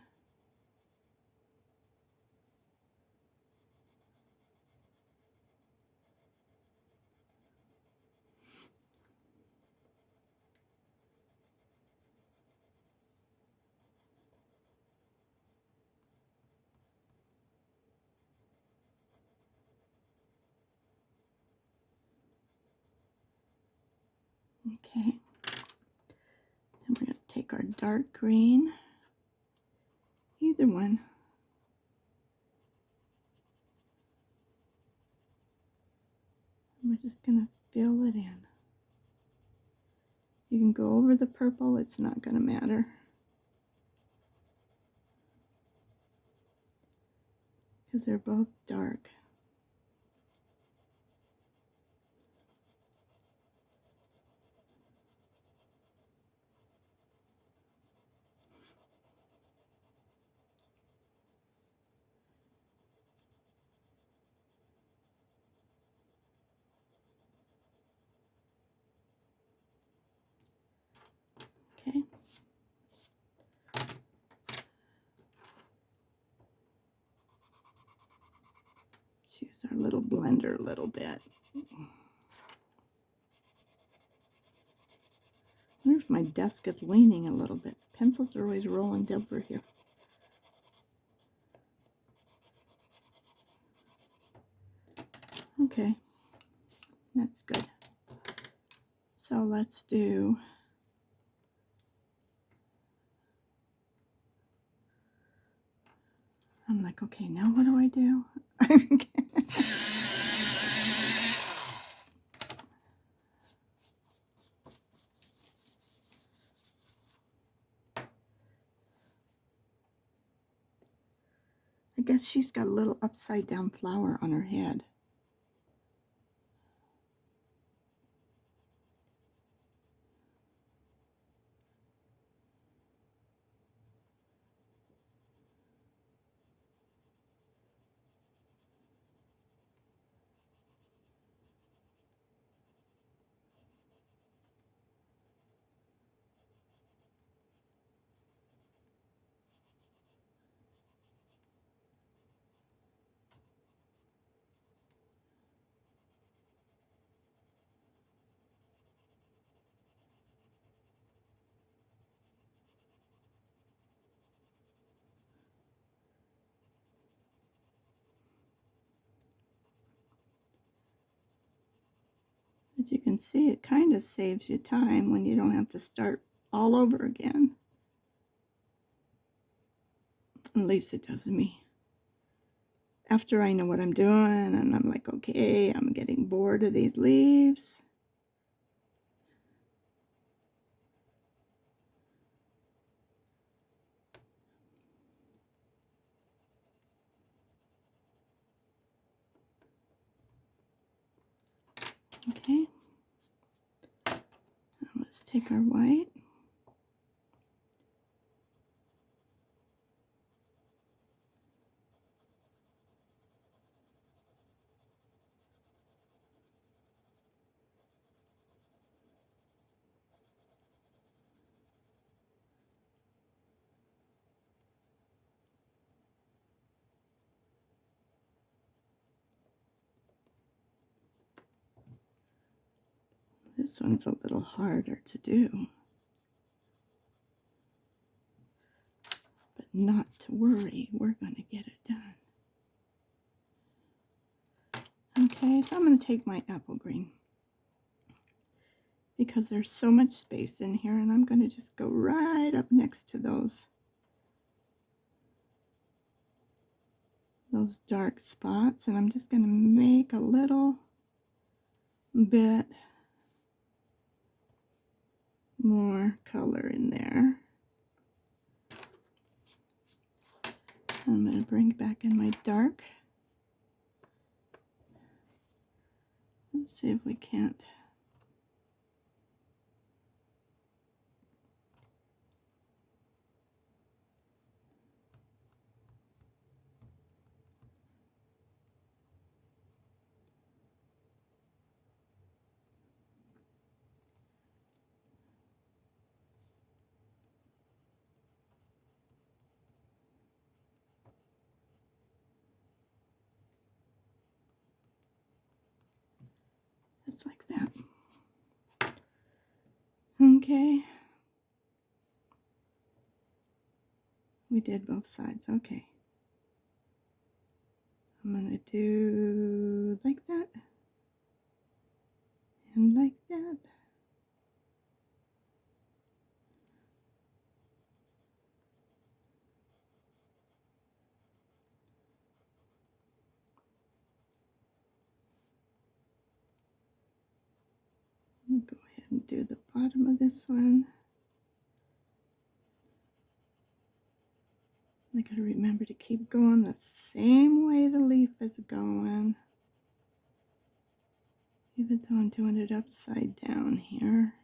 A: Okay. And we're going to take our dark green, either one. And we're just going to fill it in. You can go over the purple, it's not going to matter. Because they're both dark. Okay. Let's use our little blender a little bit. I wonder if my desk is leaning a little bit. Pencils are always rolling over here. Okay, that's good. So let's do I'm like, okay, now what do I do? I guess she's got a little upside down flower on her head. As you can see, it kind of saves you time when you don't have to start all over again. At least it does me. After I know what I'm doing and I'm like, okay, I'm getting bored of these leaves. Okay. Now let's take our white. This one's a little harder to do. But not to worry, we're going to get it done. Okay, so I'm going to take my apple green because there's so much space in here, and I'm going to just go right up next to those dark spots, and I'm just going to make a little bit more color in there. I'm going to bring back in my dark. Let's see if we can't. Just like that. Okay. We did both sides. Okay. I'm going to do like that and like that. and do the bottom of this one. I gotta remember to keep going the same way the leaf is going, even though I'm doing it upside down here.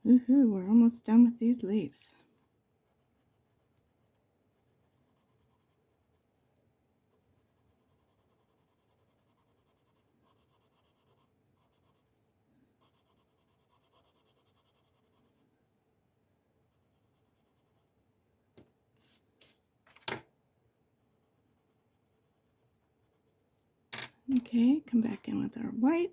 A: Woohoo, we're almost done with these leaves. Okay, come back in with our white.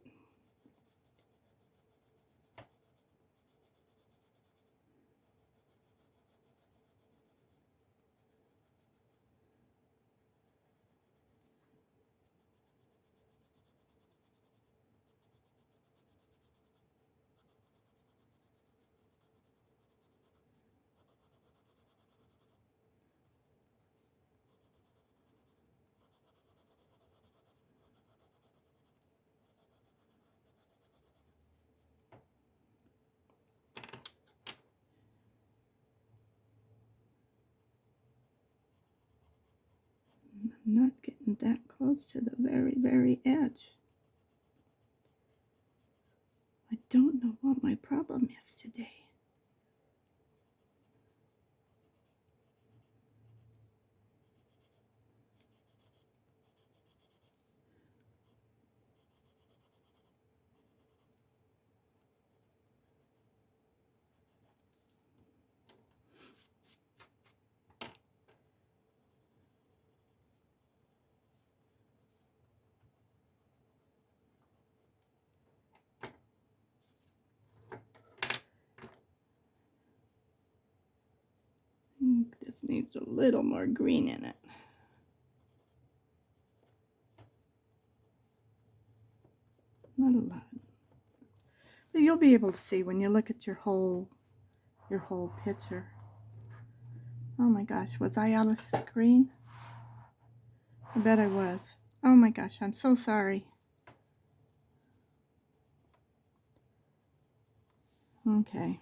A: I'm not getting that close to the very, very edge. I don't know what my problem is today. This needs a little more green in it. Not a lot. But you'll be able to see when you look at your whole picture. Oh my gosh, was I out of screen? I bet I was. Oh my gosh, I'm so sorry. Okay.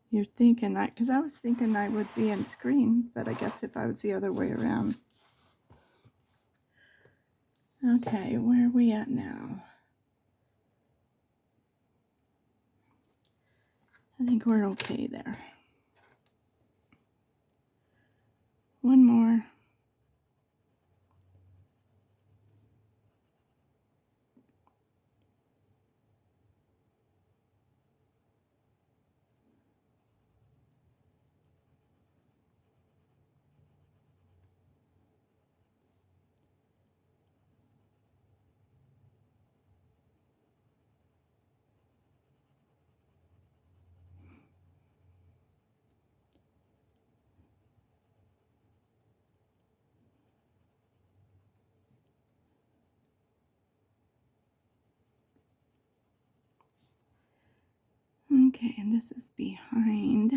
A: You're thinking because I was thinking I would be in screen, but I guess if I was the other way around. Okay, where are we at now? I think we're okay there. One more. Okay, and this is behind.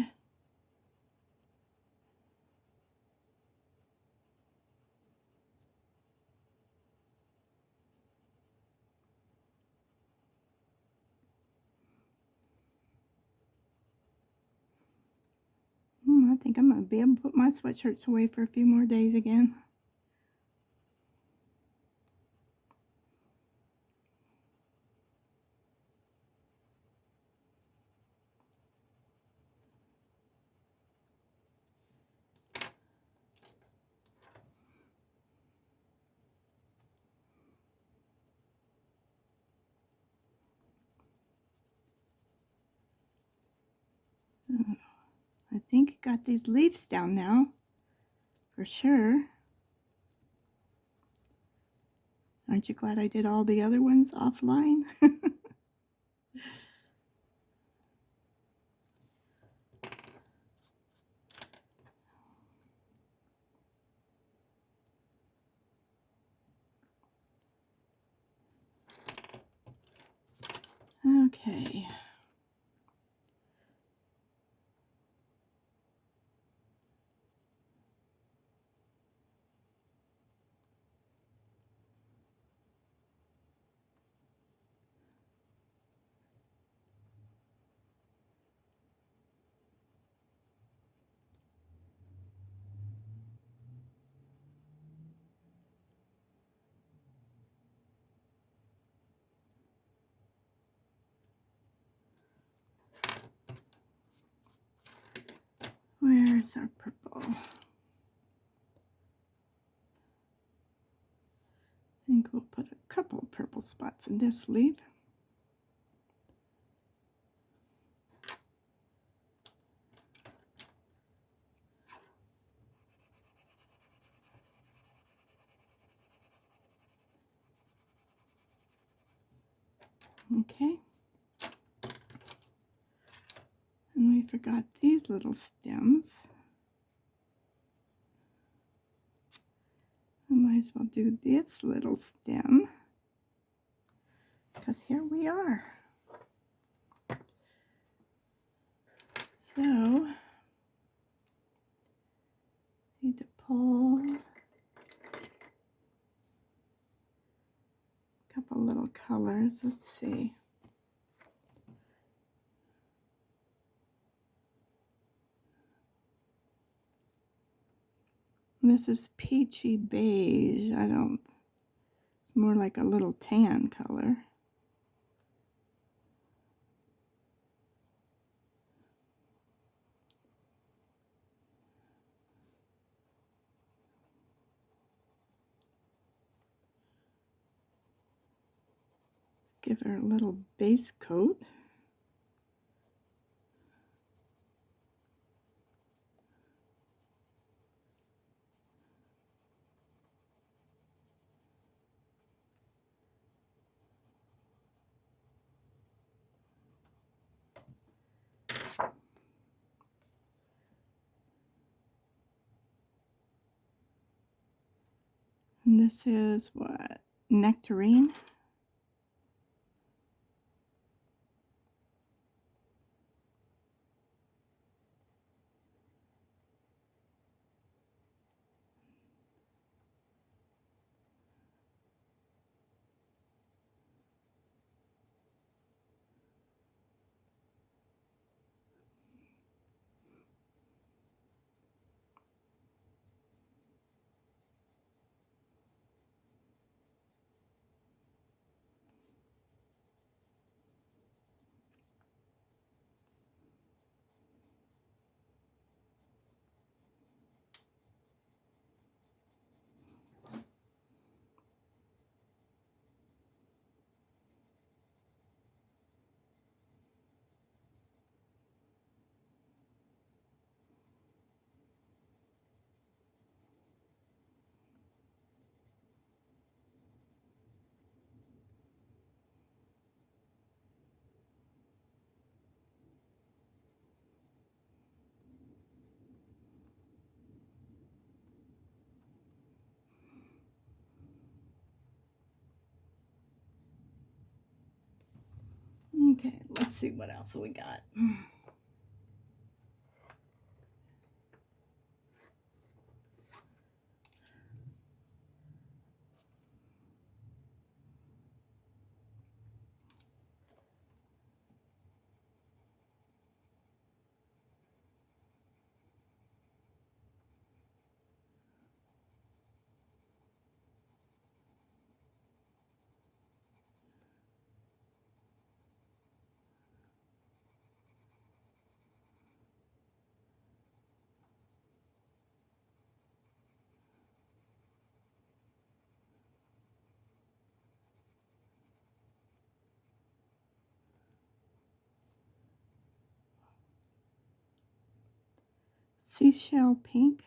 A: I think I'm going to be able to put my sweatshirts away for a few more days again. So, I think I got these leaves down now, for sure. Aren't you glad I did all the other ones offline? Okay. Where's our purple? I think we'll put a couple purple spots in this leaf. Okay. And we forgot these little stems. I might as well do this little stem, because here we are. So, need to pull a couple little colors. Let's see. This is peachy beige. It's more like a little tan color. Give her a little base coat. And this is what? Nectarine. Okay, let's see what else we got. Seashell pink.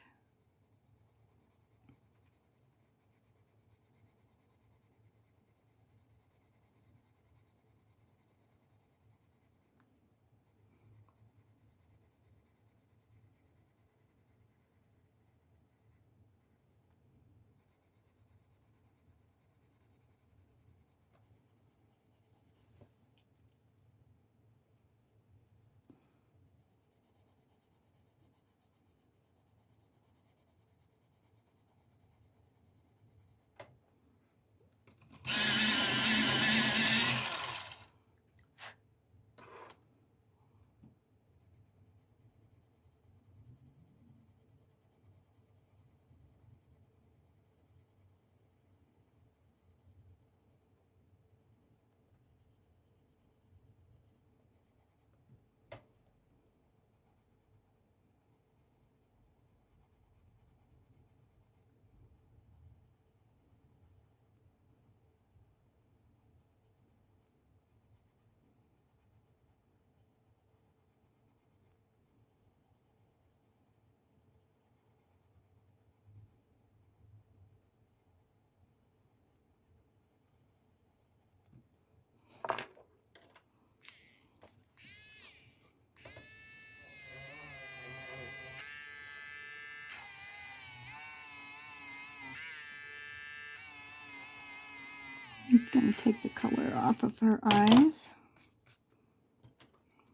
A: take the color off of her eyes.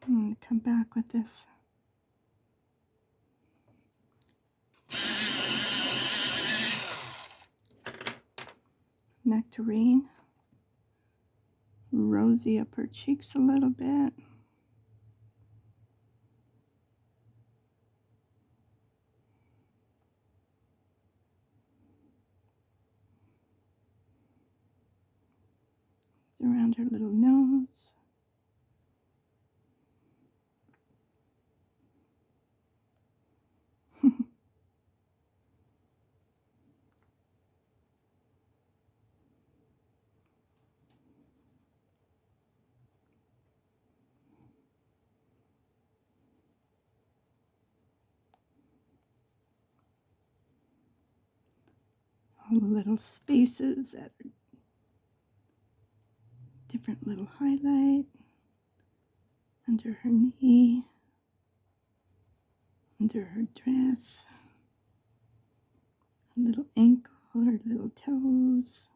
A: I'm going to come back with this. Nectarine. Rosy up her cheeks a little bit. Around her little nose. All the little spaces that are different little highlight under her knee, under her dress, her little ankle, her little toes.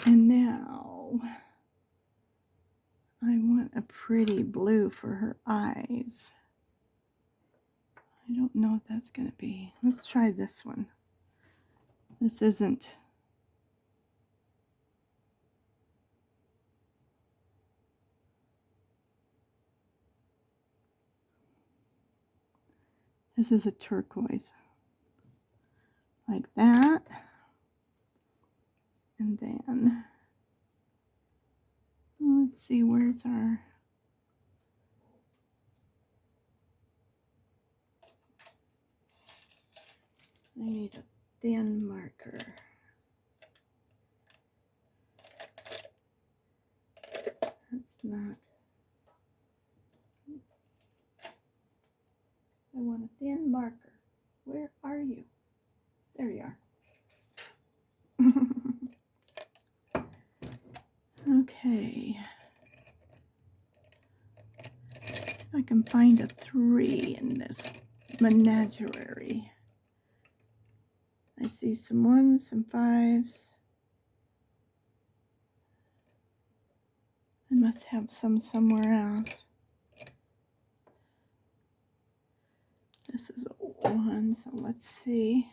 A: And now I want a pretty blue for her eyes. I don't know what that's going to be. Let's try this one. This isn't. This is a turquoise. Like that. And then, let's see, where's our. I need a thin marker. That's not. I want a thin marker. Where are you? There you are. Okay. If I can find a 3 in this menagerie. I see some 1s, some 5s. I must have some somewhere else. This is a 1, so let's see.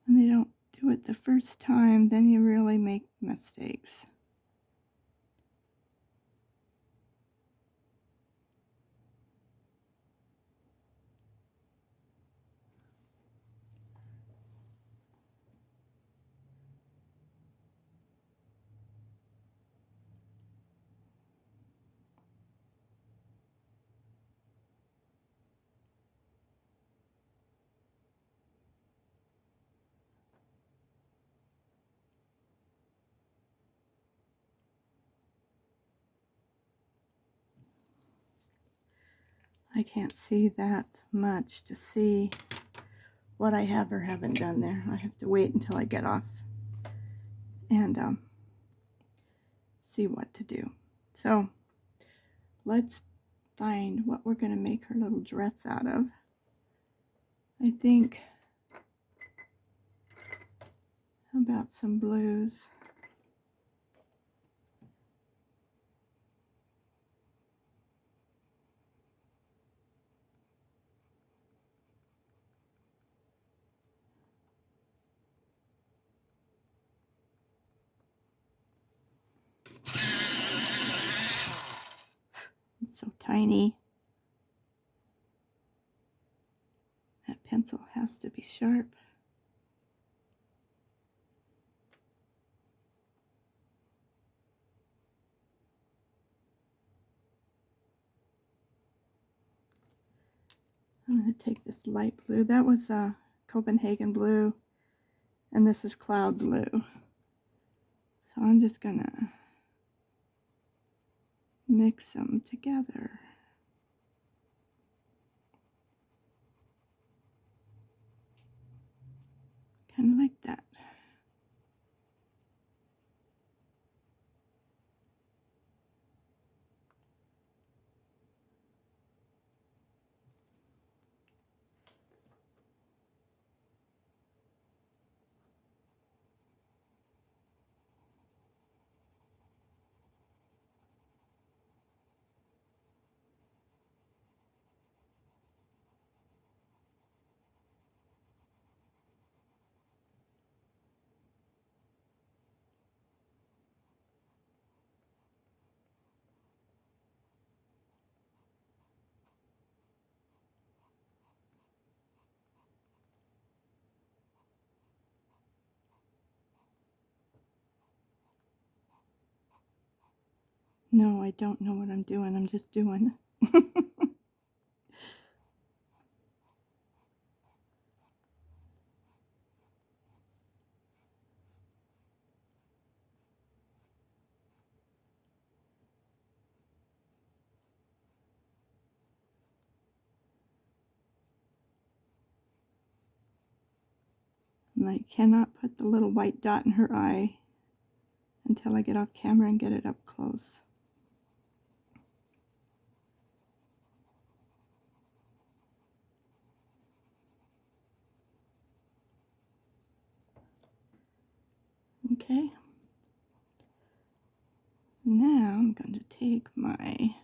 A: When they don't do it the first time, then you really make mistakes. I can't see that much to see what I have or haven't done there. I have to wait until I get off and see what to do. So let's find what we're going to make her little dress out of. I think, how about some blues? It's so tiny. That pencil has to be sharp. I'm going to take this light blue. That was Copenhagen blue. and this is cloud blue. So I'm just gonna mix them together. Kind of like that. No, I don't know what I'm doing. I'm just doing. And I cannot put the little white dot in her eye until I get off camera and get it up close. Okay. Now I'm going to take my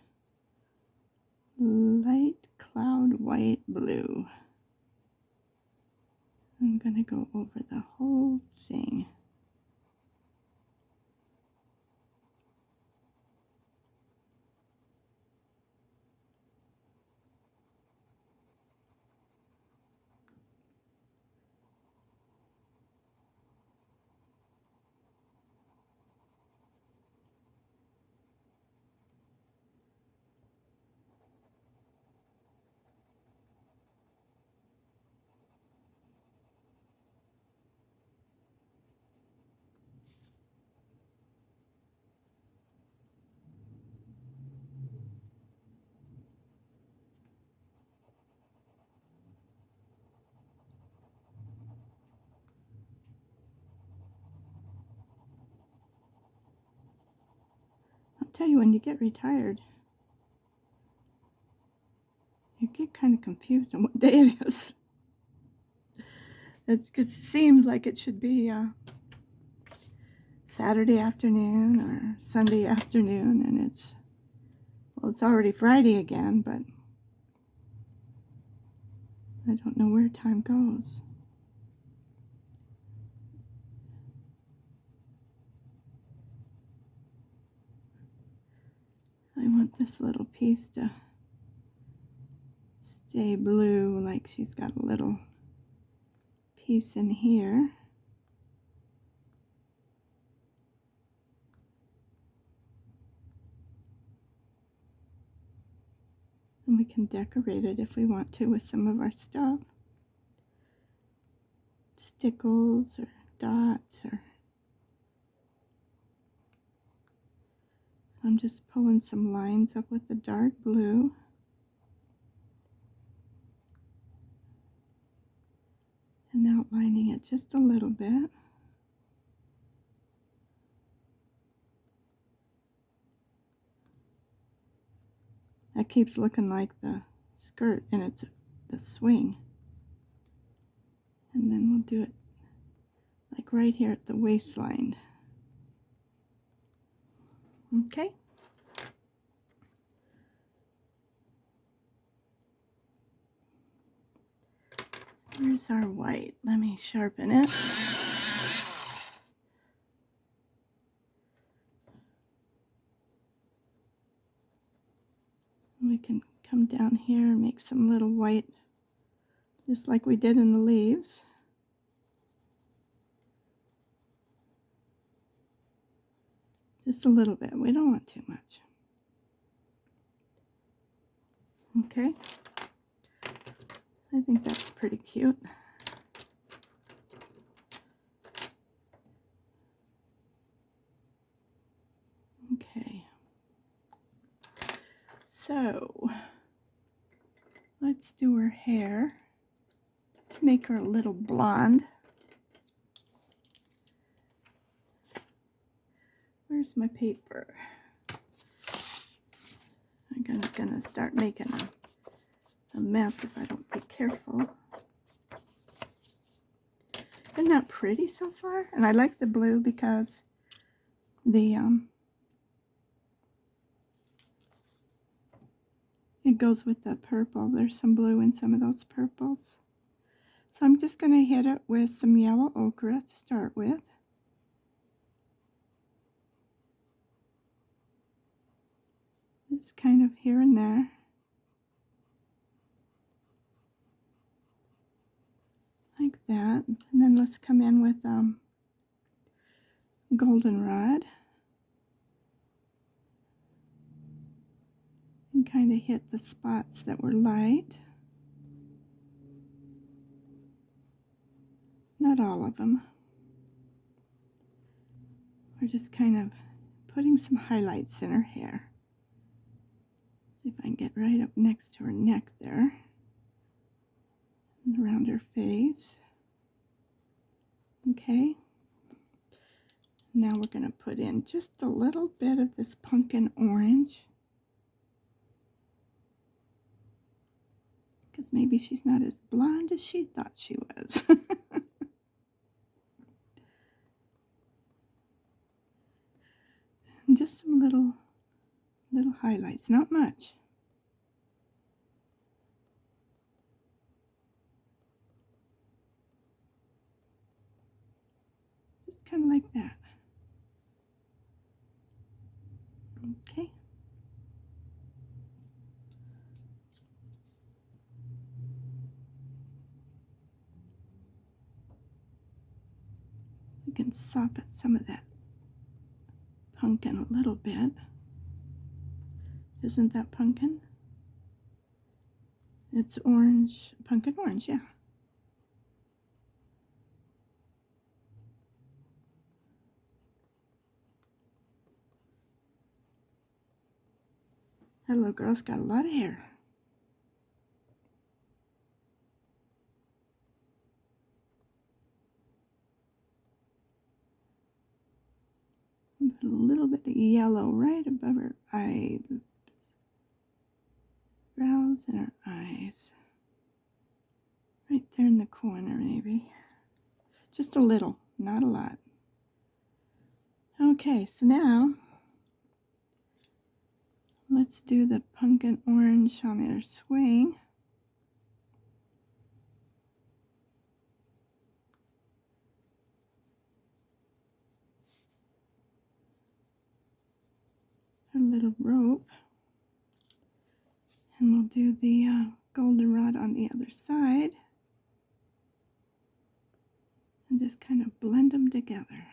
A: light cloud white blue. I'm going to go over the whole thing. I'll tell you, when you get retired, you get kind of confused on what day it is. It seems like it should be Saturday afternoon or Sunday afternoon, and it's already Friday again, but I don't know where time goes. I want this little piece to stay blue, like she's got a little piece in here. And we can decorate it if we want to with some of our stuff. Stickles or dots or... I'm just pulling some lines up with the dark blue. And outlining it just a little bit. That keeps looking like the skirt, and it's the swing. And then we'll do it like right here at the waistline. Okay. Where's our white? Let me sharpen it. We can come down here and make some little white, just like we did in the leaves. Just a little bit. We don't want too much. Okay. I think that's pretty cute. So let's do her hair. Let's make her a little blonde. Where's my paper? I'm gonna start making a mess if I don't be careful. Isn't that pretty so far? And I like the blue because the it goes with the purple. There's some blue in some of those purples. So I'm just going to hit it with some yellow ochre to start with. Just kind of here and there. Like that. And then let's come in with goldenrod. And kind of hit the spots that were light. Not all of them. We're just kind of putting some highlights in her hair. See if I can get right up next to her neck there. And around her face. Okay. Now we're going to put in just a little bit of this pumpkin orange. Because maybe she's not as blonde as she thought she was. And just some little highlights, not much. Just kind of like that. Okay. You can soften some of that pumpkin a little bit. Isn't that pumpkin? It's orange, pumpkin orange, yeah. That little girl's got a lot of hair. Put a little bit of yellow right above her eyes. Brows and her eyes. Right there in the corner, maybe. Just a little, not a lot. Okay, so now let's do the pumpkin orange on her swing. Her little rope. And we'll do the goldenrod on the other side. And just kind of blend them together.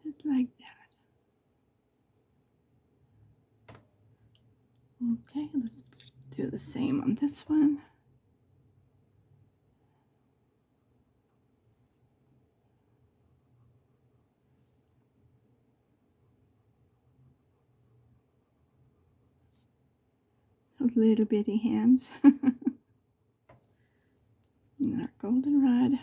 A: Just like that. Okay, let's do the same on this one. Those little bitty hands. And our goldenrod.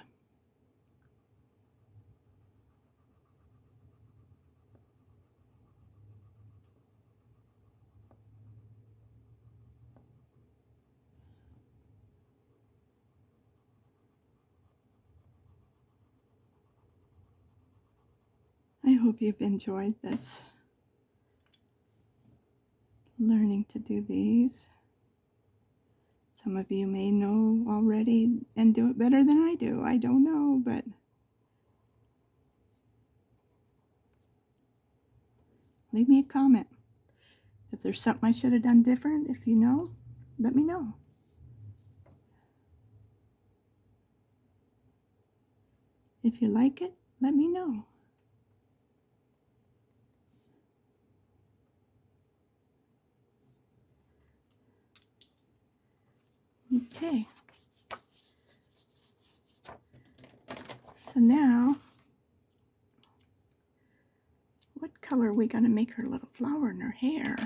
A: I hope you've enjoyed this, learning to do these. Some of you may know already and do it better than I do. I don't know, but leave me a comment. If there's something I should have done different, if you know, let me know. If you like it, let me know. Okay. So now, what color are we going to make her little flower in her hair?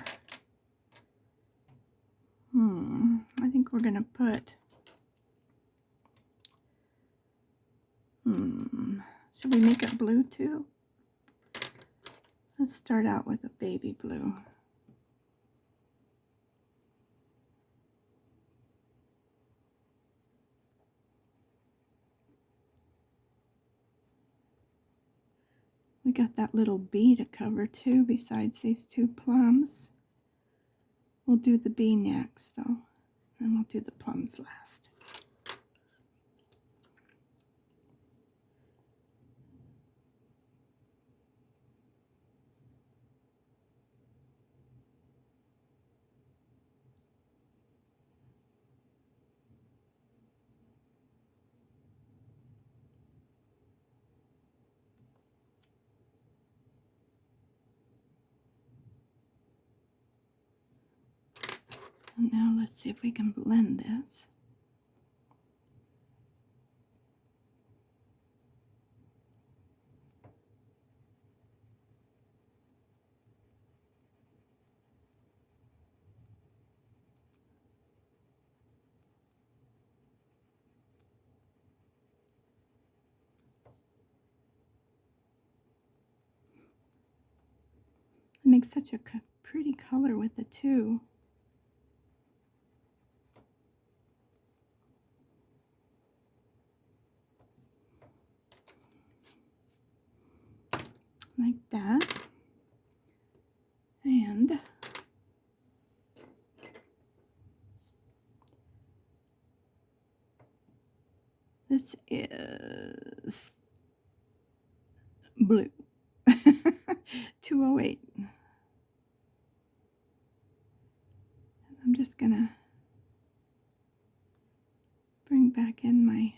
A: I think we're going to put, should we make it blue too? Let's start out with a baby blue. We got that little bee to cover too, besides these two plums. We'll do the bee next though, and we'll do the plums last. And now let's see if we can blend this. It makes such a pretty color with the two. Like that. And this is blue. 208. I'm just gonna bring back in my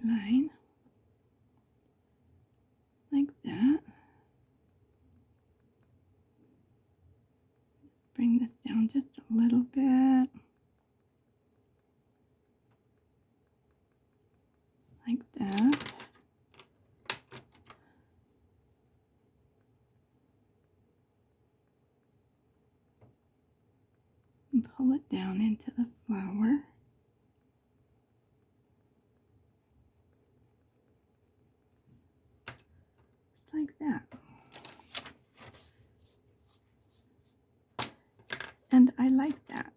A: line like that. Just bring this down just a little bit. Like that. And pull it down into the flower. Just like that. And I like that.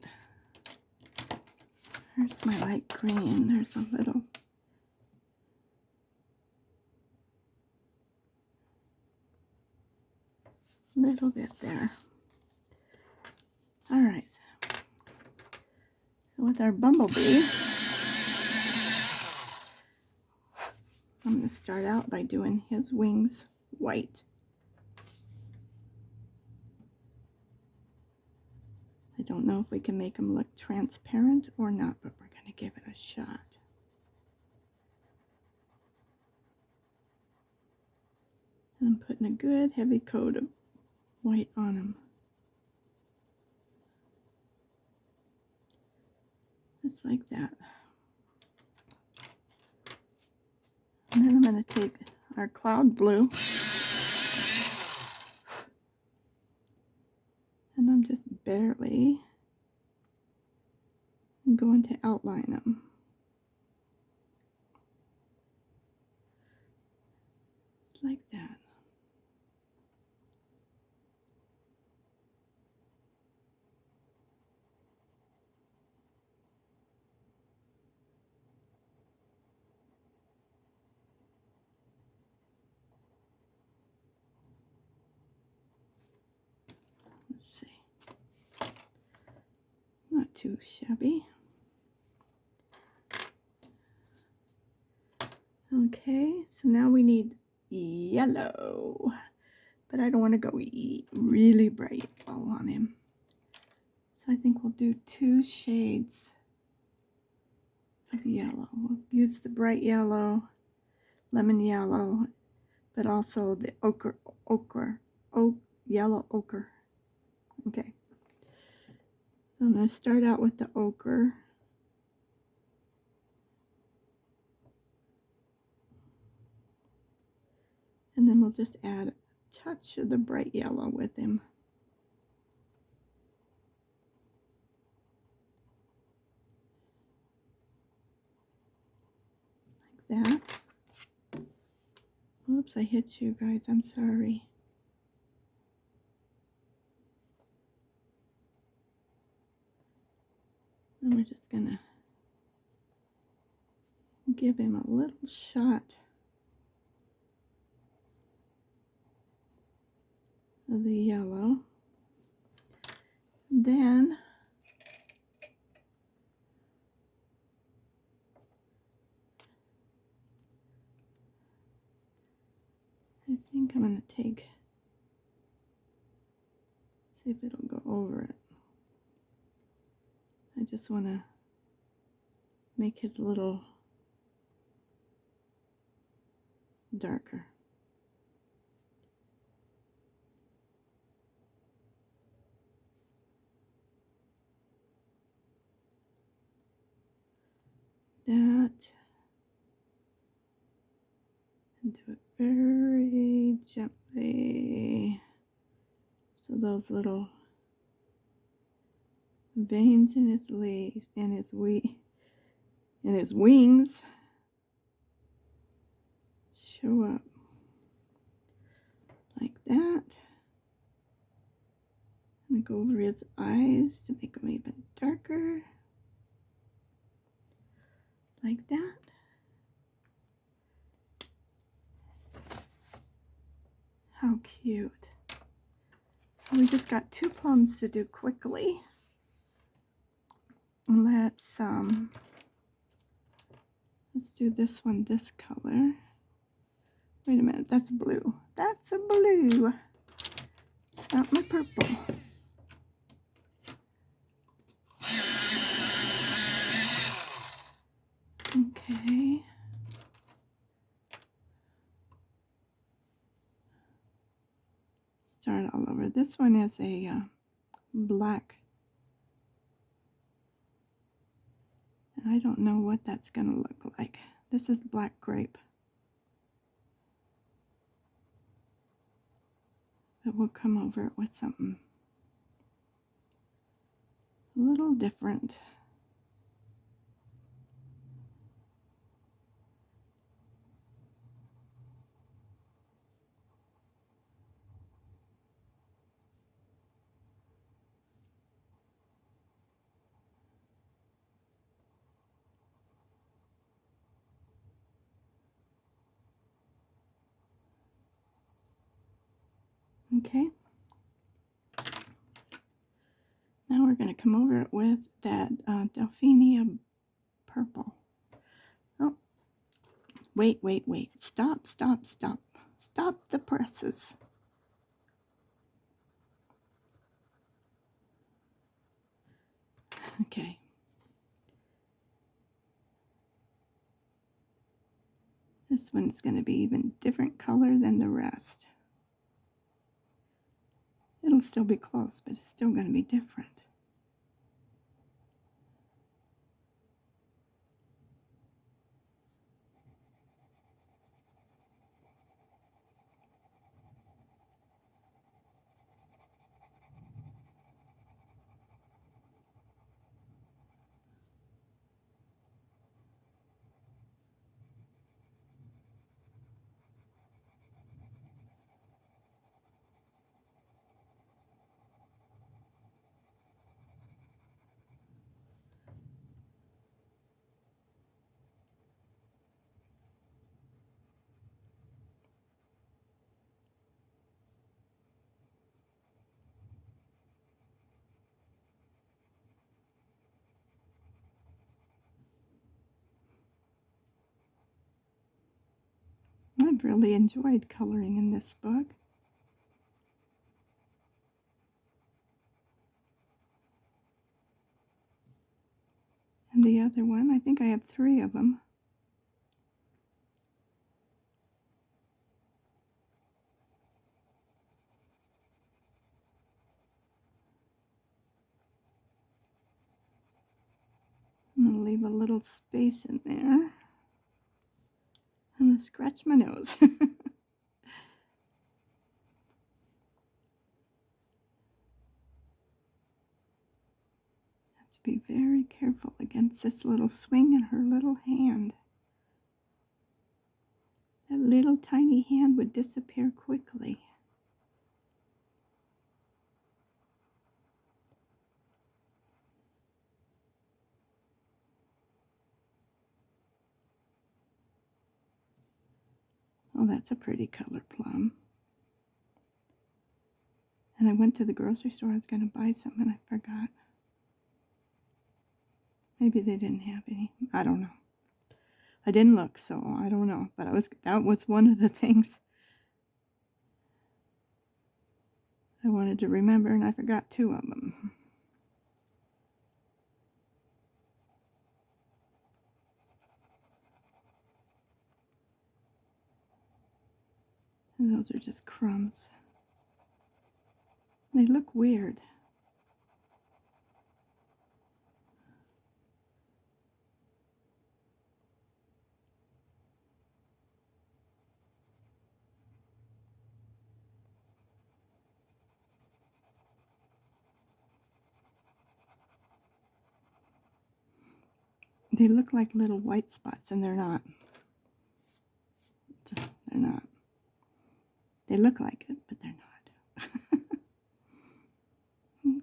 A: There's my light green. There's a little bit there. All right. So with our bumblebee, I'm going to start out by doing his wings white. I don't know if we can make them look transparent or not, but we're going to give it a shot. And I'm putting a good heavy coat of white on them. Just like that. And then I'm going to take our cloud blue and I'm just barely going to outline them. Just like that. Let's see. Not too shabby. Okay, so now we need yellow, but I don't want to go really bright yellow on him. So I think we'll do 2 shades of yellow. We'll use the bright yellow, lemon yellow, but also the yellow ochre. Okay, I'm going to start out with the ochre. And then we'll just add a touch of the bright yellow with him. Like that. Oops, I hit you guys. I'm sorry. And we're just going to give him a little shot of the yellow. Then I think I'm going to see if it'll go over it. I just want to make it a little darker. That, and do it very gently, so those little veins in his legs and his wings show up like that. I'm going to go over his eyes to make them even darker, like that. How cute. We just got 2 plums to do quickly. Let's do this one this color. Wait a minute, that's blue. That's a blue. It's not my purple. Okay. Start all over. This one is a black. And I don't know what that's going to look like. This is black grape. But we'll come over it with something a little different. Okay. Now we're going to come over it with that Delphinium purple. Oh, wait. Stop. Stop the presses. Okay. This one's going to be even different color than the rest. It'll still be close, but it's still going to be different. I've really enjoyed coloring in this book. And the other one, I think I have 3 of them. I'm going to leave a little space in there. I'm going to scratch my nose. Have to be very careful against this little swing in her little hand. That little tiny hand would disappear quickly. Oh, that's a pretty color plum. And I went to the grocery store. I was going to buy some and I forgot. Maybe they didn't have any. I don't know. I didn't look, so I don't know. But that was one of the things I wanted to remember, and I forgot 2 of them. And those are just crumbs. They look weird. They look like little white spots, and they're not. They're not. They look like it, but they're not.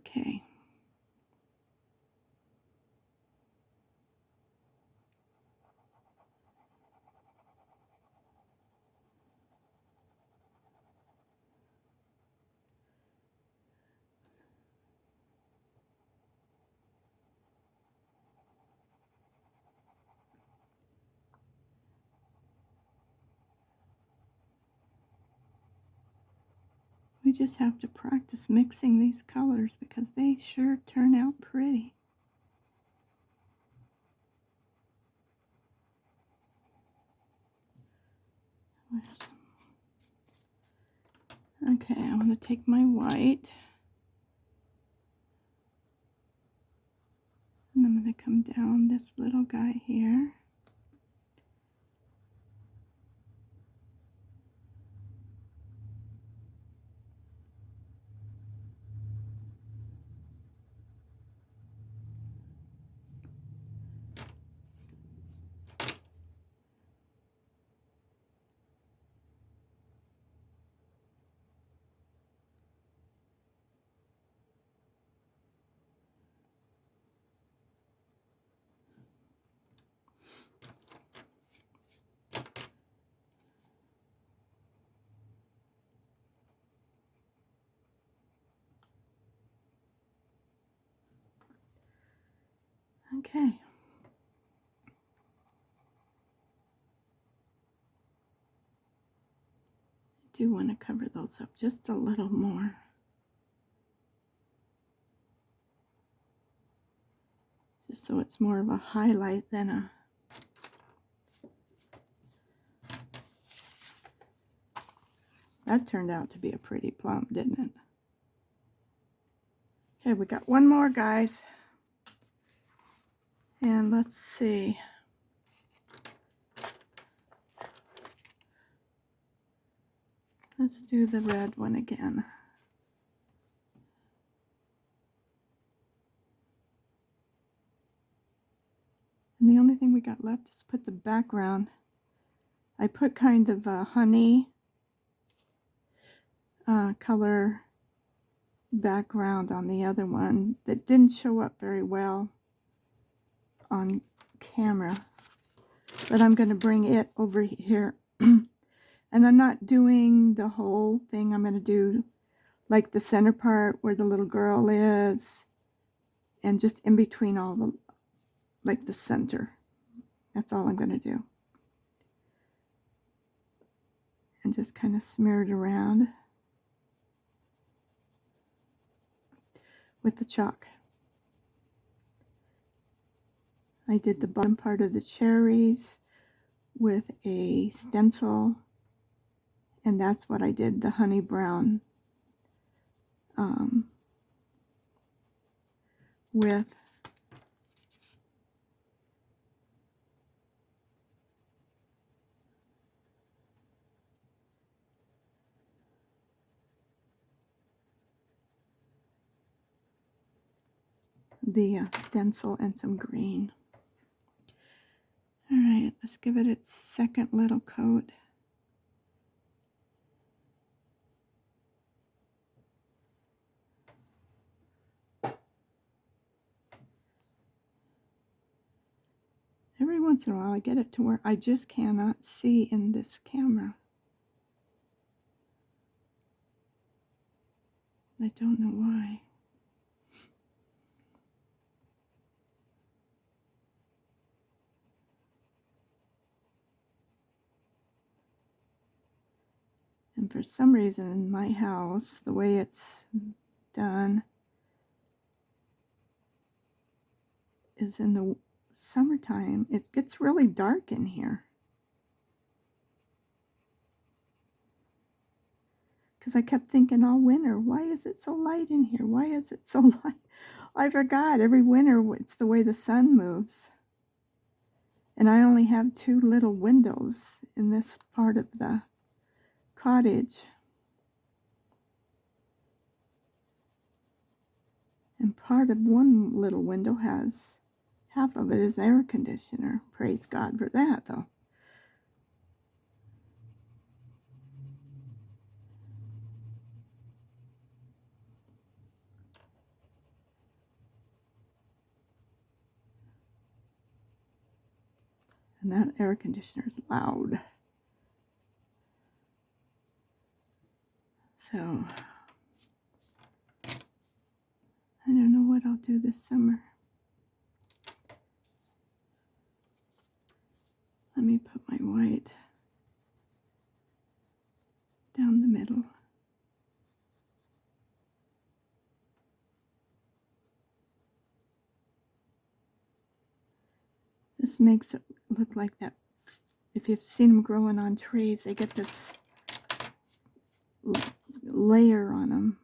A: Okay. We just have to practice mixing these colors because they sure turn out pretty. Okay, I want to take my white. And I'm going to come down this little guy here. Okay. I do want to cover those up just a little more. Just so it's more of a highlight than a... That turned out to be a pretty plum, didn't it? Okay, we got one more, guys. And let's see. Let's do the red one again. And the only thing we got left is put the background. I put kind of a honey color background on the other one that didn't show up very well on camera. But I'm going to bring it over here. And I'm not doing the whole thing. I'm going to do like the center part where the little girl is. And just in between all the, like the center. That's all I'm going to do. And just kind of smear it around with the chalk. I did the bottom part of the cherries with a stencil, and that's what I did, the honey brown with the stencil and some green. All right, let's give it its second little coat. Every once in a while I get it to where I just cannot see in this camera. I don't know why. And for some reason in my house, the way it's done is in the summertime, it gets really dark in here. Because I kept thinking all winter, why is it so light in here? Why is it so light? I forgot, every winter it's the way the sun moves. And I only have 2 little windows in this part of the cottage. And part of one little window has, half of it is air conditioner. Praise God for that, though. And that air conditioner is loud. So, I don't know what I'll do this summer. Let me put my white down the middle. This makes it look like that. If you've seen them growing on trees, they get this layer on them.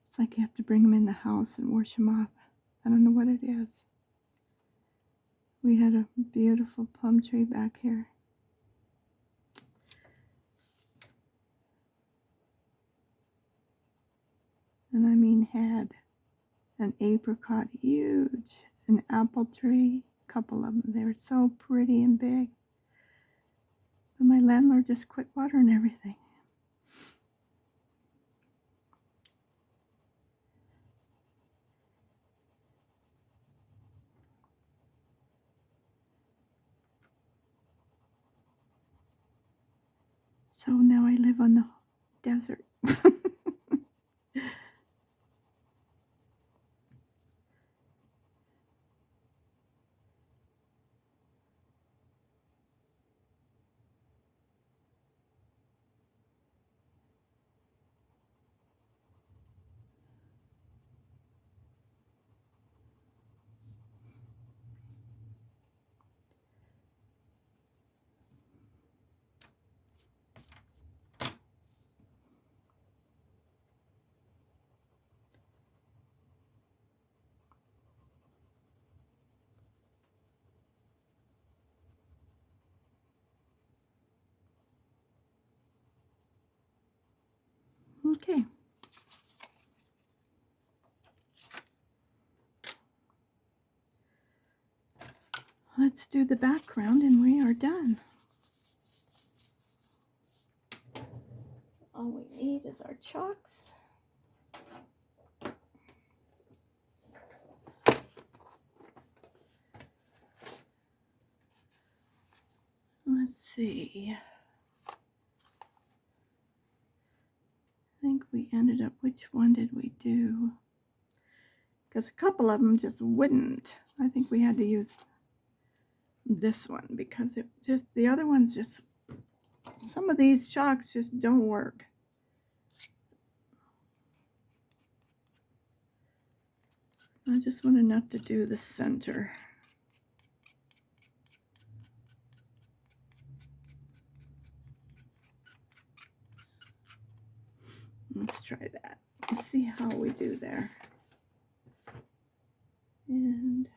A: It's like you have to bring them in the house and wash them off. I don't know what it is. We had a beautiful plum tree back here. And I mean had an apricot, huge, an apple tree, a couple of them. They were so pretty and big. But my landlord just quit watering everything. So now I live on the desert. Okay. Let's do the background and we are done. All we need is our chalks. Let's see. I think we ended up, which one did we do? Because a couple of them just wouldn't. I think we had to use this one because it just, the other ones just, some of these chalks just don't work. I just want enough to do the center. Let's try that. Let's see how we do there. And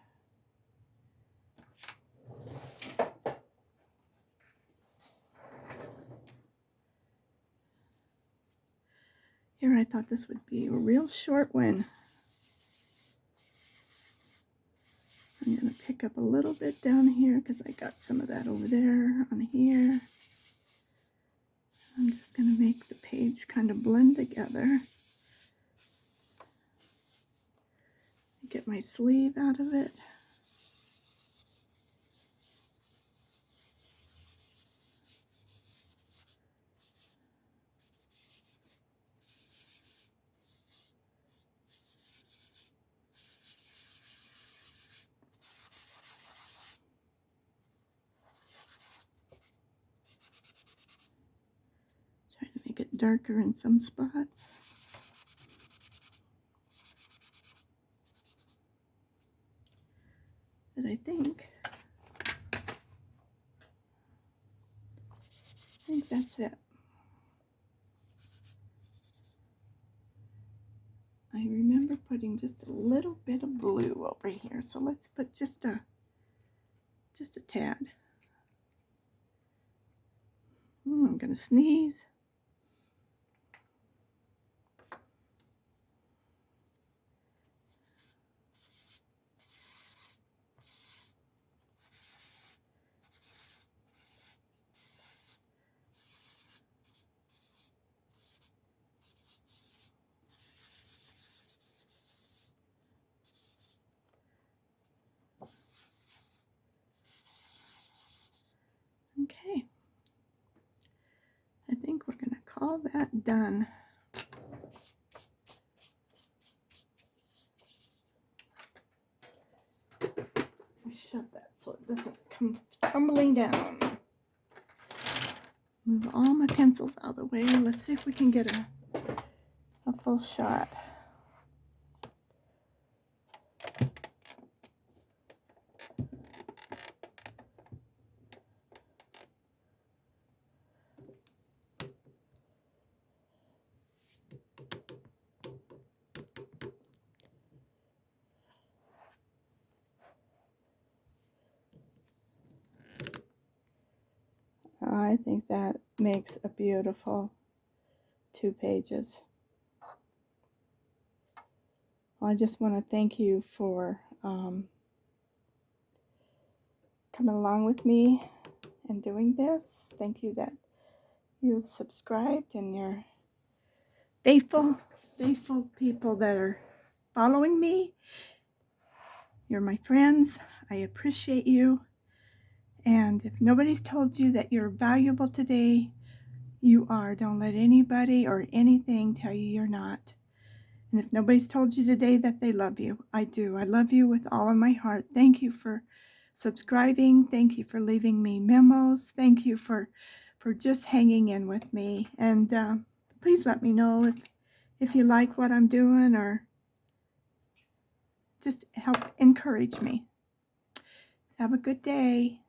A: here I thought this would be a real short one. pick up a little bit down here because I got some of that over there on here. I'm just going to make the page kind of blend together. Get my sleeve out of it. Try to make it darker in some spots. But I think that's it. I remember putting just a little bit of blue over here, so let's put just a tad. I'm gonna sneeze. Okay, I think we're gonna call that done. Shut that so it doesn't come tumbling down. Move all my pencils out of the way. Let's see if we can get a full shot. I think that makes a beautiful 2 pages. Well, I just want to thank you for coming along with me and doing this. Thank you that you've subscribed and you're faithful people that are following me. You're my friends. I appreciate you. And if nobody's told you that you're valuable today, you are. Don't let anybody or anything tell you you're not. And if nobody's told you today that they love you, I do. I love you with all of my heart. Thank you for subscribing. Thank you for leaving me memos. Thank you for just hanging in with me. And please let me know if you like what I'm doing, or just help encourage me. Have a good day.